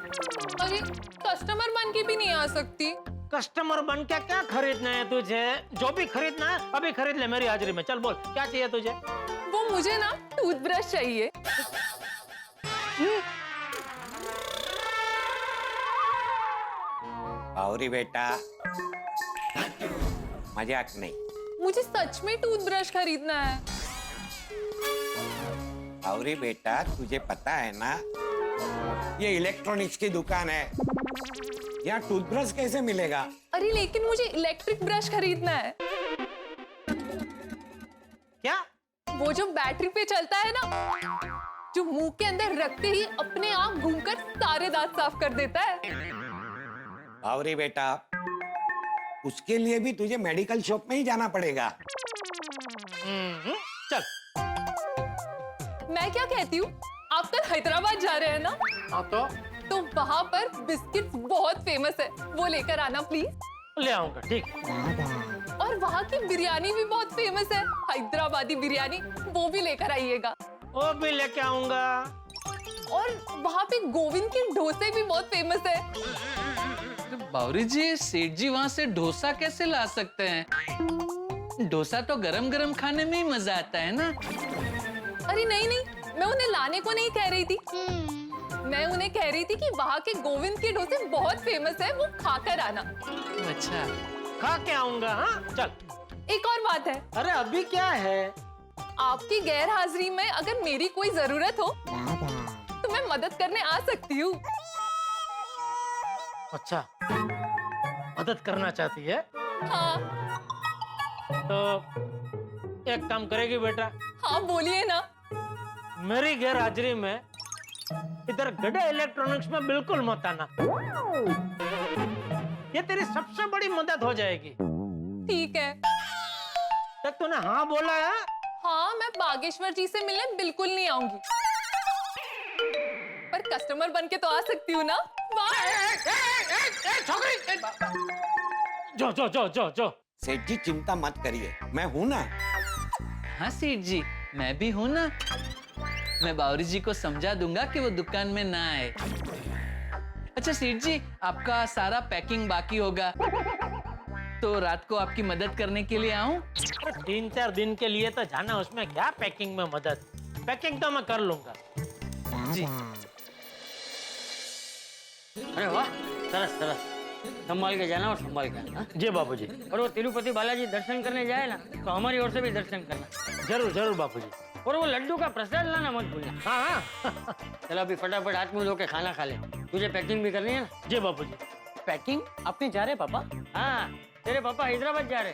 अरे कस्टमर बन के भी नहीं आ सकती। कस्टमर बन के क्या खरीदना है तुझे? जो भी खरीदना है अभी खरीद ले मेरी हाजिरी में। चल बोल क्या चाहिए तुझे? वो मुझे ना टूथब्रश चाहिए। बावरी बेटा, मजाक नहीं। मुझे सच में टूथब्रश खरीदना है। बावरी बेटा, तुझे पता है ना ये इलेक्ट्रॉनिक्स की दुकान है, यहाँ टूथब्रश कैसे मिलेगा? अरे लेकिन मुझे इलेक्ट्रिक ब्रश खरीदना है। क्या? वो जो बैटरी पे चलता है ना, जो मुंह के अंदर रखते ही अपने आप घूमकर सारे दांत साफ कर देता है। बावरी बेटा, उसके लिए भी तुझे मेडिकल शॉप में ही जाना पड़ेगा। चल। मैं क्या कहती हूँ, आप कल हैदराबाद जा रहे हैं ना? हाँ तो वहाँ पर बिस्किट बहुत फेमस है, वो लेकर आना प्लीज। ले आऊंगा, ठीक। और वहाँ की बिरयानी भी बहुत फेमस है, हैदराबादी बिरयानी, वो भी लेकर आइएगा। वो भी लेके आऊंगा। और वहाँ पे गोविंद के डोसे भी बहुत फेमस है। बावरी जी, सेठ जी वहाँ से डोसा कैसे ला सकते हैं? डोसा तो गरम गरम खाने में ही मजा आता है ना। अरे नहीं नहीं, मैं उन्हें लाने को नहीं कह रही थी। मैं उन्हें कह रही थी कि वहाँ के गोविंद के डोसे बहुत फेमस है, वो खाकर आना। अच्छा, खा के आऊंगा। हाँ चल। एक और बात है। अरे अभी क्या है? आपकी गैर हाजिरी में अगर मेरी कोई जरूरत हो तो मैं मदद करने आ सकती हूँ। अच्छा, मदद करना चाहती है? हाँ। तो एक काम करेगी बेटा? हाँ बोलिए ना। मेरी गैर हाजिरी में इधर गड़ा इलेक्ट्रॉनिक्स में बिल्कुल मत आना। ये तेरी सबसे बड़ी मदद हो जाएगी। ठीक है। तक तूने हाँ बोला है? हाँ, मैं बागेश्वर जी से मिलने बिल्कुल नहीं आऊंगी, पर कस्टमर बन के तो आ सकती हूँ ना। जो जो जो जो जो। सेठ जी चिंता मत करिए, मैं हूं ना। हाँ सेठ जी, मैं भी हूँ ना। मैं बावरी जी को समझा दूंगा कि वो दुकान में ना आए। अच्छा सेठ जी, आपका सारा पैकिंग बाकी होगा, तो रात को आपकी मदद करने के लिए आऊं? 3-4 दिन के लिए तो जाना, उसमें क्या पैकिंग में मदद? पैकिंग तो मैं कर लूंगा जी। अरे वाह, सरस सरस। संभाल के जाना और संभाल के आना। जी बाबूजी। और वो तिरुपति बालाजी दर्शन करने जाए ना, तो हमारी ओर से भी दर्शन करना। जरूर जरूर बाबूजी। और वो लड्डू का प्रसाद लाना मत भूलना। हाँ हाँ। चलो अभी फटाफट हाथ मुंह धो के खाना खा ले, तुझे पैकिंग भी करनी है ना। जी बाबूजी। पैकिंग आपने जा रहे पापा? हाँ, तेरे पापा हैदराबाद जा रहे।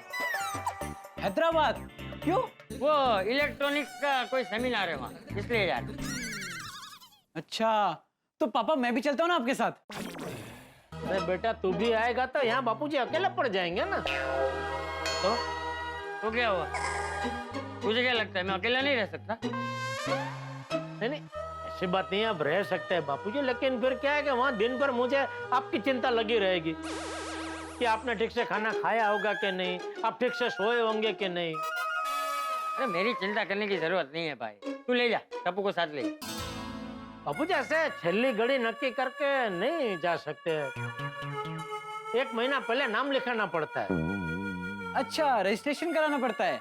हैदराबाद क्यों? वो इलेक्ट्रॉनिक्स का कोई सेमिनार है वहाँ, इसलिए जा रहे। अच्छा, तो पापा मैं भी चलता हूँ ना आपके साथ। अरे बेटा, तू भी आएगा तो यहाँ बापूजी अकेले पड़ जाएंगे ना। तो क्या हुआ? तुझे क्या लगता है मैं अकेला नहीं रह सकता? नहीं नहीं, ऐसी बात नहीं, आप रह सकते हैं बापूजी, लेकिन फिर क्या है कि वहाँ दिन भर मुझे आपकी चिंता लगी रहेगी कि आपने ठीक से खाना खाया होगा कि नहीं, आप ठीक से सोए होंगे कि नहीं। अरे मेरी चिंता करने की जरूरत नहीं है भाई, तू ले जा, टप्पू को साथ ले जा। बापूजी ऐसे छेली घड़ी नक्की करके नहीं जा सकते, 1 महीना पहले नाम लिखाना पड़ता है। अच्छा, रजिस्ट्रेशन कराना पड़ता है।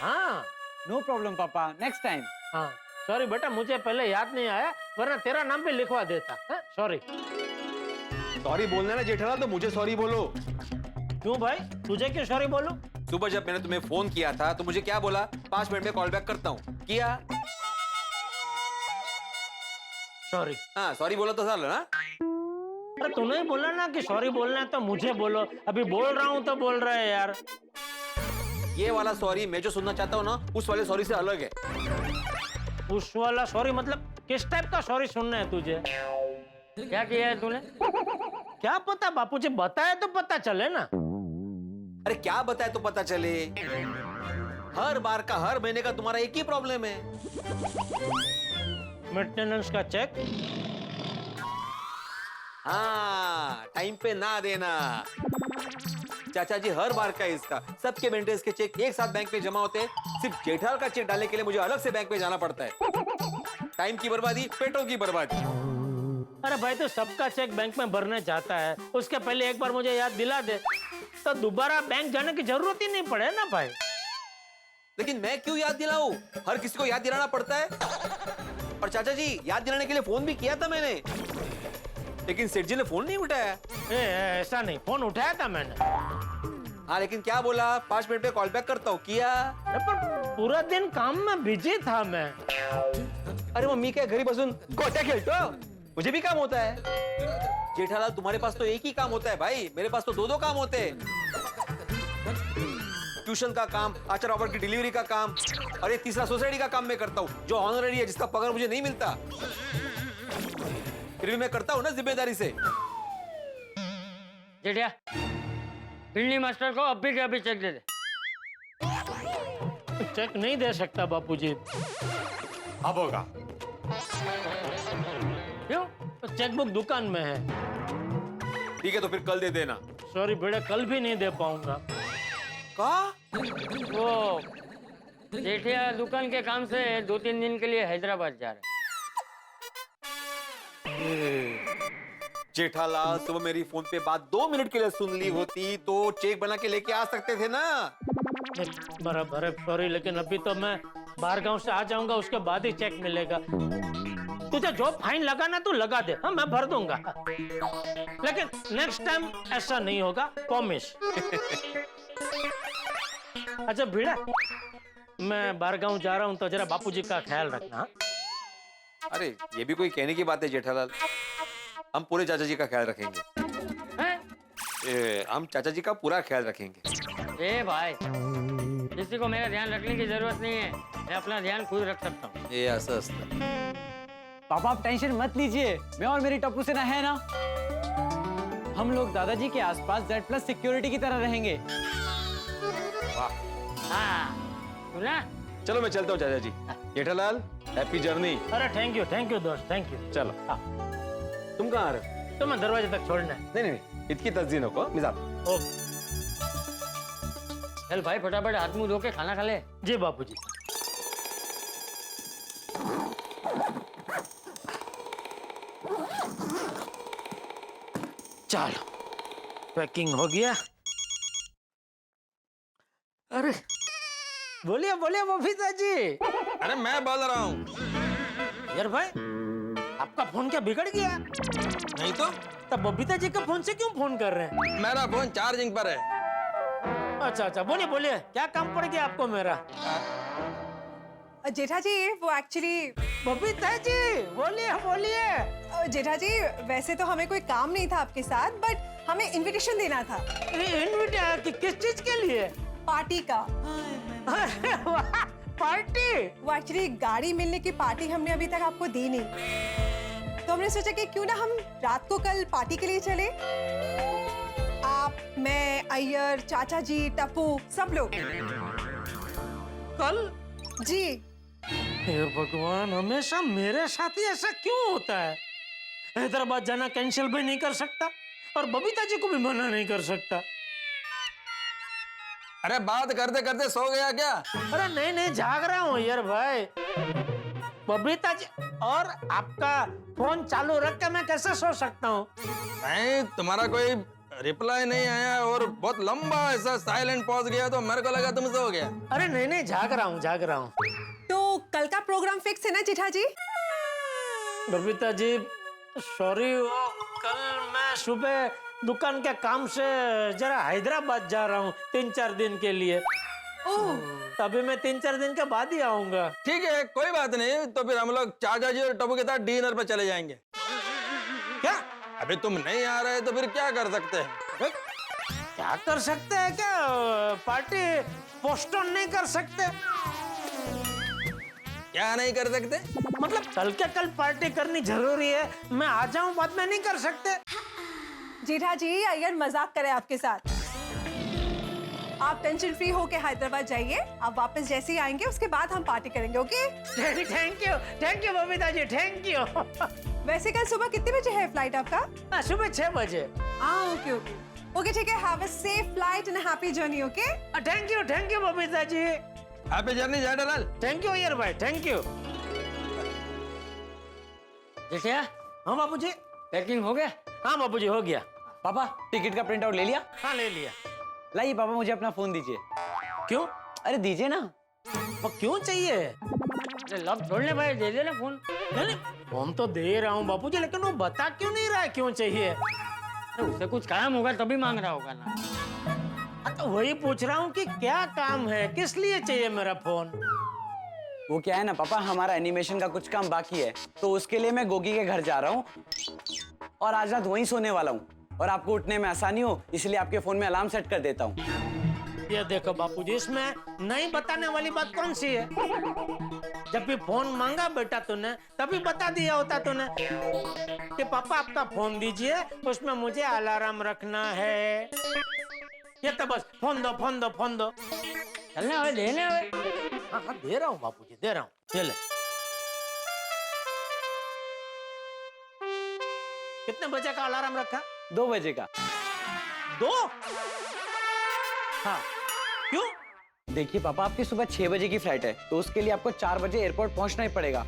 हाँ। नो प्रॉब्लम पापा, नेक्स्ट टाइम। हाँ सॉरी बेटा, मुझे पहले याद नहीं आया, वरना तेरा नाम भी लिखवा देता। सॉरी। सॉरी बोलना ना जेठालाल, तो मुझे सॉरी बोलो। क्यों भाई, तुझे क्यों सॉरी बोलूं? सुबह जब मैंने तुम्हें फोन किया था तो मुझे क्या बोला? 5 मिनट में कॉल बैक करता हूँ, किया? सॉरी। हाँ, सॉरी बोला तो साल ना। अरे तूने ही बोला ना कि सॉरी बोलना है तो मुझे बोलो, अभी बोल रहा हूँ तो बोल रहा है यार। ये वाला सॉरी मैं जो सुनना चाहता हूँ ना, उस वाले सॉरी से अलग है। उस वाला सॉरी मतलब किस टाइप का सॉरी सुनना है तुझे? क्या किया है तूने? क्या पता बापूजी, बताए तो पता चले ना। अरे क्या बताए तो पता चले? हर बार का हर महीने का तुम्हारा एक ही प्रॉब्लम है, मेंटेनेंस का चेक। हाँ, टाइम पे ना देना। चाचा जी हर बार का है इसका, सबके मेंटेनेंस के चेक एक साथ बैंक में जमा होते हैं, सिर्फ जेठालाल का चेक डालने के लिए मुझे अलग से बैंक में जाना पड़ता है। टाइम की बर्बादी, पेट्रोल की बर्बादी। अरे भाई तो सबका चेक बैंक में भरने जाता है, उसके पहले एक बार मुझे याद दिला दे तो दोबारा बैंक जाने की जरूरत ही नहीं पड़े ना भाई। लेकिन मैं क्यों याद दिलाऊं? हर किसी को याद दिलाना पड़ता है। और चाचा जी याद दिलाने के लिए फोन भी किया था मैंने, लेकिन सेठ जी ने फोन नहीं उठाया। ऐसा नहीं, फोन उठाया था मैंने। हाँ लेकिन क्या बोला, 5 मिनट में कॉल बैक करता हूँ, किया। पर पूरा दिन काम में बिजी था मैं। अरे मम्मी क्या घरी बसून गोट्या खेलतो, मुझे भी काम होता है। जेठालाल तुम्हारे पास तो एक ही काम होता है भाई, मेरे पास तो 2-2 काम होते हैं। ट्यूशन का काम, आचार ऑफर की डिलीवरी का काम, और ये तीसरा सोसाइटी का काम मैं करता हूँ जो ऑनररी है, जिसका पगार मुझे नहीं मिलता, फिर भी मैं करता हूँ ना जिम्मेदारी से। जेठिया, फिल्मी मास्टर को अभी के अभी चेक दे दे। चेक नहीं दे सकता बापूजी। अब होगा। क्यों? तो चेकबुक दुकान में है। ठीक है तो फिर कल दे देना। सॉरी बेटा, कल भी नहीं दे पाऊंगा। वो जेठिया दुकान के काम से 2-3 दिन के लिए हैदराबाद जा रहे हैं। जेठालाल सुबह मेरी फोन पे बात 2 मिनट के लिए सुन ली होती तो चेक बना के लेके आ सकते थे ना। बराबर है, सॉरी, लेकिन अभी तो मैं बाहर गांव से आ जाऊंगा, उसके बाद ही चेक मिलेगा। तुझे जो फाइन लगाना तू लगा दे, हाँ मैं भर दूंगा, लेकिन नेक्स्ट टाइम ऐसा नहीं होगा, प्रॉमिस। अच्छा भीड़ा, मैं बाहर गांव जा रहा हूँ तो जरा बापूजी का ख्याल रखना। अरे ये भी कोई कहने की बात है जेठालाल, हम पूरे चाचा जी का ख्याल रखेंगे। हम चाचा जी का पूरा ख्याल रखेंगे। ए भाई, किसी को मेरा ध्यान रखने की जरूरत नहीं है, मैं अपना ध्यान खुद रख सकता हूँ। ये ऐसा असता। पापा आप टेंशन मत लीजिए, मैं और मेरी टप्पू सेना है ना, हम लोग दादाजी के आसपास Z+ सिक्योरिटी की तरह रहेंगे। हाँ, सुना? चलो मैं चलता हूँ चाचा जी। Jethalal happy journey. अरे थैंक यू दोस्त, थैंक यू। चलो। हाँ। तुम कहाँ आ रहे हो? तो मैं दरवाजे तक छोड़ना है। नहीं, इतनी तस्दीन को मिजाब। चल भाई फटाफट हाथ मुंह धो के खाना खा ले। जी बापूजी। चलो पैकिंग हो गया। अरे बोलिए बबीता जी। अरे मैं बोल रहा हूँ। यार भाई, आपका फोन क्या बिगड़ गया? नहीं तो तब बबीता जी का फोन से क्यों फोन कर रहे हैं? मेरा फोन चार्जिंग पर है। अच्छा, बोलिए क्या काम पड़ गया आपको मेरा? जेठा जी वो एक्चुअली। बबीता जी बोलिए। जेठा जी वैसे तो हमें कोई काम नहीं था आपके साथ, बट हमें इनविटेशन देना था। इनविटेशन किस चीज के लिए? पार्टी का। पार्टी? वो एक्चुअली गाड़ी मिलने की पार्टी हमने अभी तक आपको दी नहीं, तो हमने सोचा कि क्यों ना हम रात को कल पार्टी के लिए चले। आप, मैं, अय्यर, चाचा जी, टप्पू, सब लोग। कल? जी। हे भगवान, हमेशा मेरे साथ ही ऐसा क्यों होता है? हैदराबाद जाना कैंसिल भी नहीं कर सकता और बबीता जी को भी मना नहीं कर सकता। अरे बात करते करते सो गया क्या? अरे नहीं, जाग रहा हूँ यार भाई। बबीता जी और आपका फोन चालू रख के मैं कैसे सो सकता हूँ? नहीं, तुम्हारा कोई रिप्लाई नहीं आया और बहुत लंबा ऐसा साइलेंट पॉज गया तो मेरे को लगा तुम सो गया। अरे नहीं, जाग रहा हूँ। तो कल का प्रोग्राम फिक्स है ना जेठा जी? बबीता जी सॉरी, कल मैं सुबह दुकान के काम से जरा हैदराबाद जा रहा हूँ 3-4 दिन के लिए। ओह, तभी मैं 3-4 दिन के बाद ही आऊंगा। ठीक है, कोई बात नहीं, तो फिर हम लोग चाचा जी और टप्पू के साथ डिनर पे चले जाएंगे। क्या? अभी तुम नहीं आ रहे तो फिर क्या कर सकते हैं? क्या कर सकते हैं? क्या पार्टी पोस्टपोन नहीं कर सकते? क्या नहीं कर सकते? मतलब कल के कल पार्टी करनी जरूरी है, मैं आ जाऊं बाद में नहीं कर सकते? जेठा जी अय्यर मजाक करे आपके साथ। आप टेंशन फ्री होके हैदराबाद जाइए, आप वापस जैसे ही आएंगे उसके बाद हम पार्टी करेंगे। Okay? Thank you Babita ji, thank you. वैसे कल सुबह कितने बजे है फ्लाइट आपका? सुबह 6 बजे। ओके। ओके ठीक है, have a safe flight and happy journey, okay? Thank you Babita ji. Happy journey Jethalal. Thank you यार भाई, थैंक यू। देखिए, हाँ बापूजी। पैकिंग हो गया? हाँ बापूजी हो गया। पापा टिकट का प्रिंट आउट ले लिया? हाँ ले लिया। लाइए पापा, मुझे अपना फोन दीजिए। क्यों? अरे दीजिए ना। वो क्यों चाहिए? अरे लब छोड़ने भाई, दे देना फोन। नहीं फोन तो दे रहा हूँ बापूजी, लेकिन वो बता क्यों नहीं रहा है क्यों चाहिए? अरे उससे कुछ काम होगा तभी मांग रहा होगा ना। तो वही पूछ रहा हूँ कि क्या काम है, किस लिए चाहिए मेरा फोन? वो क्या है ना पापा, हमारा एनिमेशन का कुछ काम बाकी है, तो उसके लिए मैं गोगी के घर जा रहा हूँ और आज रात वहीं सोने वाला हूँ, और आपको उठने में आसानी हो इसलिए आपके फोन में अलार्म सेट कर देता हूँ। ये देखो बापूजी, इसमें नहीं बताने वाली बात कौन सी है? जब भी फोन मांगा बेटा तूने तभी बता दिया होता तूने कि पापा आपका फोन दीजिए, उसमें मुझे अलार्म रखना है। ये तो बस फोन दो फोन दो फोन दो। चलने हवे, देने हवे। हाँ हाँ दे रहा हूँ बापूजी, दे रहा हूँ। चले। कितने बजे का अलार्म रखा? 2 बजे का। 2? हाँ क्यों? देखिए पापा, आपकी सुबह 6 बजे की फ्लाइट है, तो उसके लिए आपको 4 बजे एयरपोर्ट पहुंचना ही पड़ेगा,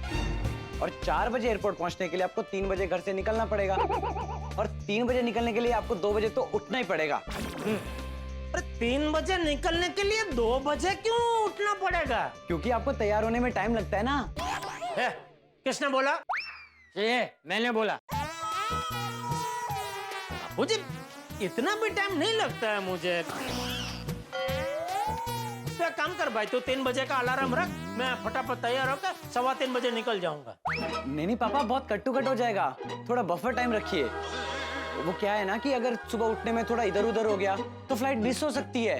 और 4 बजे एयरपोर्ट पहुंचने के लिए आपको 3 बजे घर से निकलना पड़ेगा, और 3 बजे निकलने के लिए आपको 2 बजे तो उठना ही पड़ेगा। अरे 3 बजे निकलने के लिए 2 बजे क्यों उठना पड़ेगा? क्योंकि आपको तैयार होने में टाइम लगता है ना। है, किसने बोला? ये मैंने बोला। मुझे इतना भी टाइम नहीं लगता है मुझे। तो काम कर भाई, तू 3 बजे का अलार्म रख, मैं फटाफट तैयार होकर 3:15 बजे निकल जाऊंगा। नहीं पापा, बहुत कट टू कट हो जाएगा, थोड़ा बफर टाइम रखिए। वो क्या है ना कि अगर सुबह उठने में थोड़ा इधर उधर हो गया तो फ्लाइट मिस हो सकती है,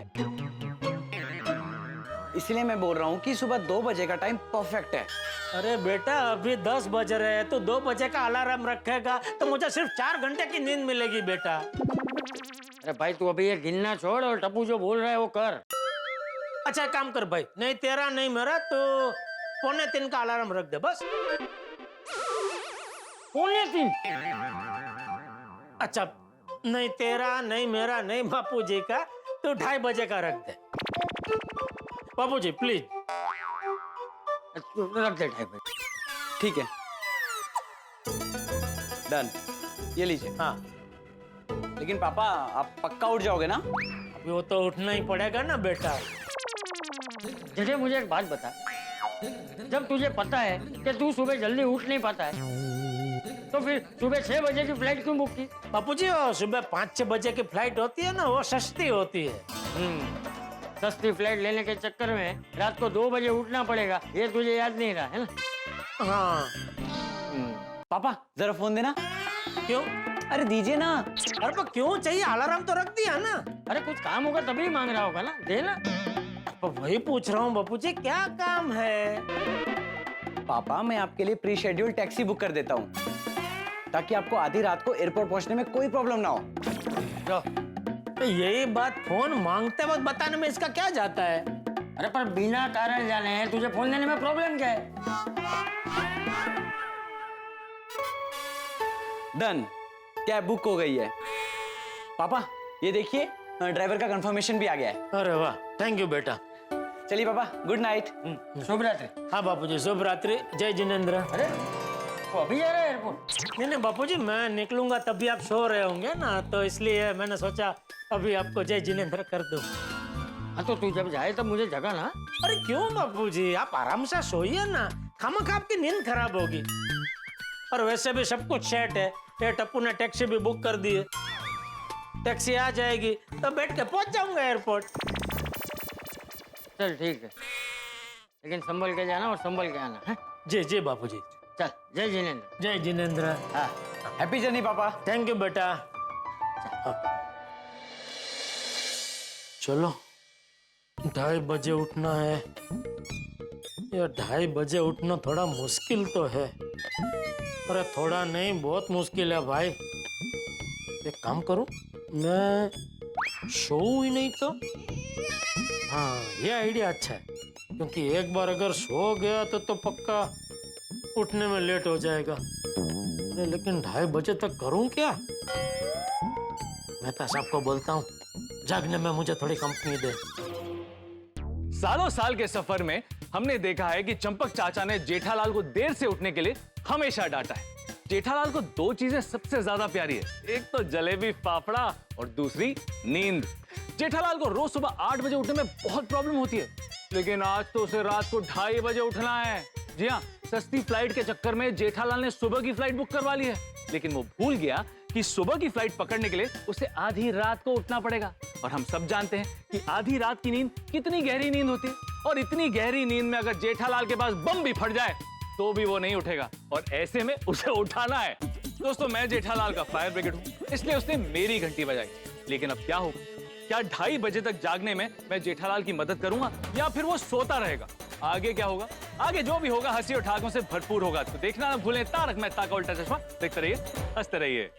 इसलिए मैं बोल रहा हूँ कि सुबह 2 बजे का टाइम परफेक्ट है। अरे बेटा, अभी 10 बज रहे हैं, तो 2 बजे का अलार्म रखेगा तो मुझे सिर्फ 4 घंटे की नींद मिलेगी बेटा। अरे भाई तू अभी ये गिनना छोड़ और टप्पू जो बोल रहा है वो कर। अच्छा काम कर भाई, नहीं तेरा नहीं मेरा, तो 2:45 का अलार्म रख दे बस। 2:45? अच्छा, नहीं तेरा नहीं मेरा नहीं बापूजी का, तो 2:30 बजे का रख दे बापूजी प्लीज। रख दे 2:30 बजे। ठीक है, डन। ये लीजिए। हाँ लेकिन पापा आप पक्का उठ जाओगे ना? अभी वो तो उठना ही पड़ेगा ना बेटा। जैसे मुझे एक बात बता, जब तुझे पता है कि तू सुबह जल्दी उठ नहीं पाता है, तो फिर सुबह 6 बजे की फ्लाइट क्यों बुक की? बापूजी वो सुबह 5-6 बजे की फ्लाइट होती है ना, वो सस्ती होती है। सस्ती फ्लाइट लेने के चक्कर में रात को 2 बजे उठना पड़ेगा, ये तुझे याद नहीं रहा है ना? हाँ। पापा जरा फोन देना। क्यों? अरे दीजिए ना। अरे पर क्यों चाहिए? अलार्म तो रख दिया ना। अरे कुछ काम होगा तभी मांग रहा होगा ना, देना। वही पूछ रहा हूँ बापूजी, क्या काम है? पापा मैं आपके लिए प्री शेड्यूल टैक्सी बुक कर देता हूँ, ताकि आपको आधी रात को एयरपोर्ट पहुंचने में कोई प्रॉब्लम ना हो। तो यही बात फोन मांगते वक्त बताने में इसका क्या जाता है? अरे पर बिना कारण जाने तुझे फोन देने में प्रॉब्लम क्या है? डन, कैब बुक हो गई है। पापा ये देखिए, ड्राइवर का कंफर्मेशन भी आ गया है। अरे वाह, थैंक यू बेटा। चलिए पापा, गुड नाइट। शुभ रात्रि। हाँ बापूजी शुभ रात्रि, जय जिनेंद्र। अरे वो अभी जा रहा है एयरपोर्ट? नहीं बापूजी, मैं निकलूंगा तभी आप सो रहे होंगे ना, तो इसलिए मैंने सोचा अभी आपको जय जिनेंद्र कर दूं। हाँ तो तू जब जाए तब मुझे जगा ना। अरे क्यों बापूजी, आप आराम से सोइए ना, खामखा आपकी नींद खराब होगी। और वैसे भी सब कुछ सेट है, ये टप्पू ने टैक्सी भी बुक कर दी है, टैक्सी आ जाएगी तो बैठ के पहुंच जाऊंगा एयरपोर्ट। चल ठीक है, लेकिन संभल के जाना और संभल के आना है। जी जी बापूजी। चल, जय जिनेंद्र। जय जिनेंद्र। हाँ, हैप्पी जर्नी पापा। थैंक यू बेटा। चलो 2:30 बजे उठना है। ये 2:30 बजे उठना थोड़ा मुश्किल तो है। अरे थोड़ा नहीं, बहुत मुश्किल है भाई। एक काम करूं, मैं सोऊं ही नहीं तो। हाँ ये आइडिया अच्छा है, क्योंकि एक बार अगर सो गया तो पक्का उठने में लेट हो जाएगा। अरे लेकिन 2:30 बजे तक करूं क्या? मेहता साहब को बोलता हूँ जागने में मुझे थोड़ी कंपनी दे। सालों साल के सफर में हमने देखा है कि चंपक चाचा ने जेठालाल को देर से उठने के लिए हमेशा डांटा है। जेठालाल को दो चीजें सबसे ज्यादा प्यारी है, एक तो जलेबी फाफड़ा और दूसरी नींद। जेठालाल को रोज सुबह 8 बजे उठने में बहुत प्रॉब्लम होती है, लेकिन आज तो उसे रात को 2:30 बजे उठना है। जी हाँ, सस्ती फ्लाइट के चक्कर में जेठालाल ने सुबह की फ्लाइट बुक करवा ली है, लेकिन वो भूल गया कि सुबह की फ्लाइट पकड़ने के लिए उसे आधी रात को उठना पड़ेगा। और हम सब जानते हैं कि आधी रात की नींद कितनी गहरी नींद होती है, और इतनी गहरी नींद में अगर जेठालाल के पास बम भी फट जाए तो भी वो नहीं उठेगा, और ऐसे में उसे उठाना है। दोस्तों, मैं जेठालाल का फायर ब्रिगेड हूं, इसलिए उसने मेरी घंटी बजाई। लेकिन अब क्या होगा? क्या 2:30 बजे तक जागने में मैं जेठालाल की मदद करूंगा या फिर वो सोता रहेगा? आगे क्या होगा? आगे जो भी होगा हंसी और ठाकों से भरपूर होगा। तो देखना ना भूलें तारक मेहता का उल्टा चश्मा। देखते रहिए, हंसते रहिए।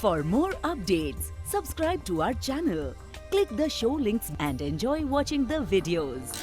For more updates, subscribe to our channel, click the show links and enjoy watching the videos.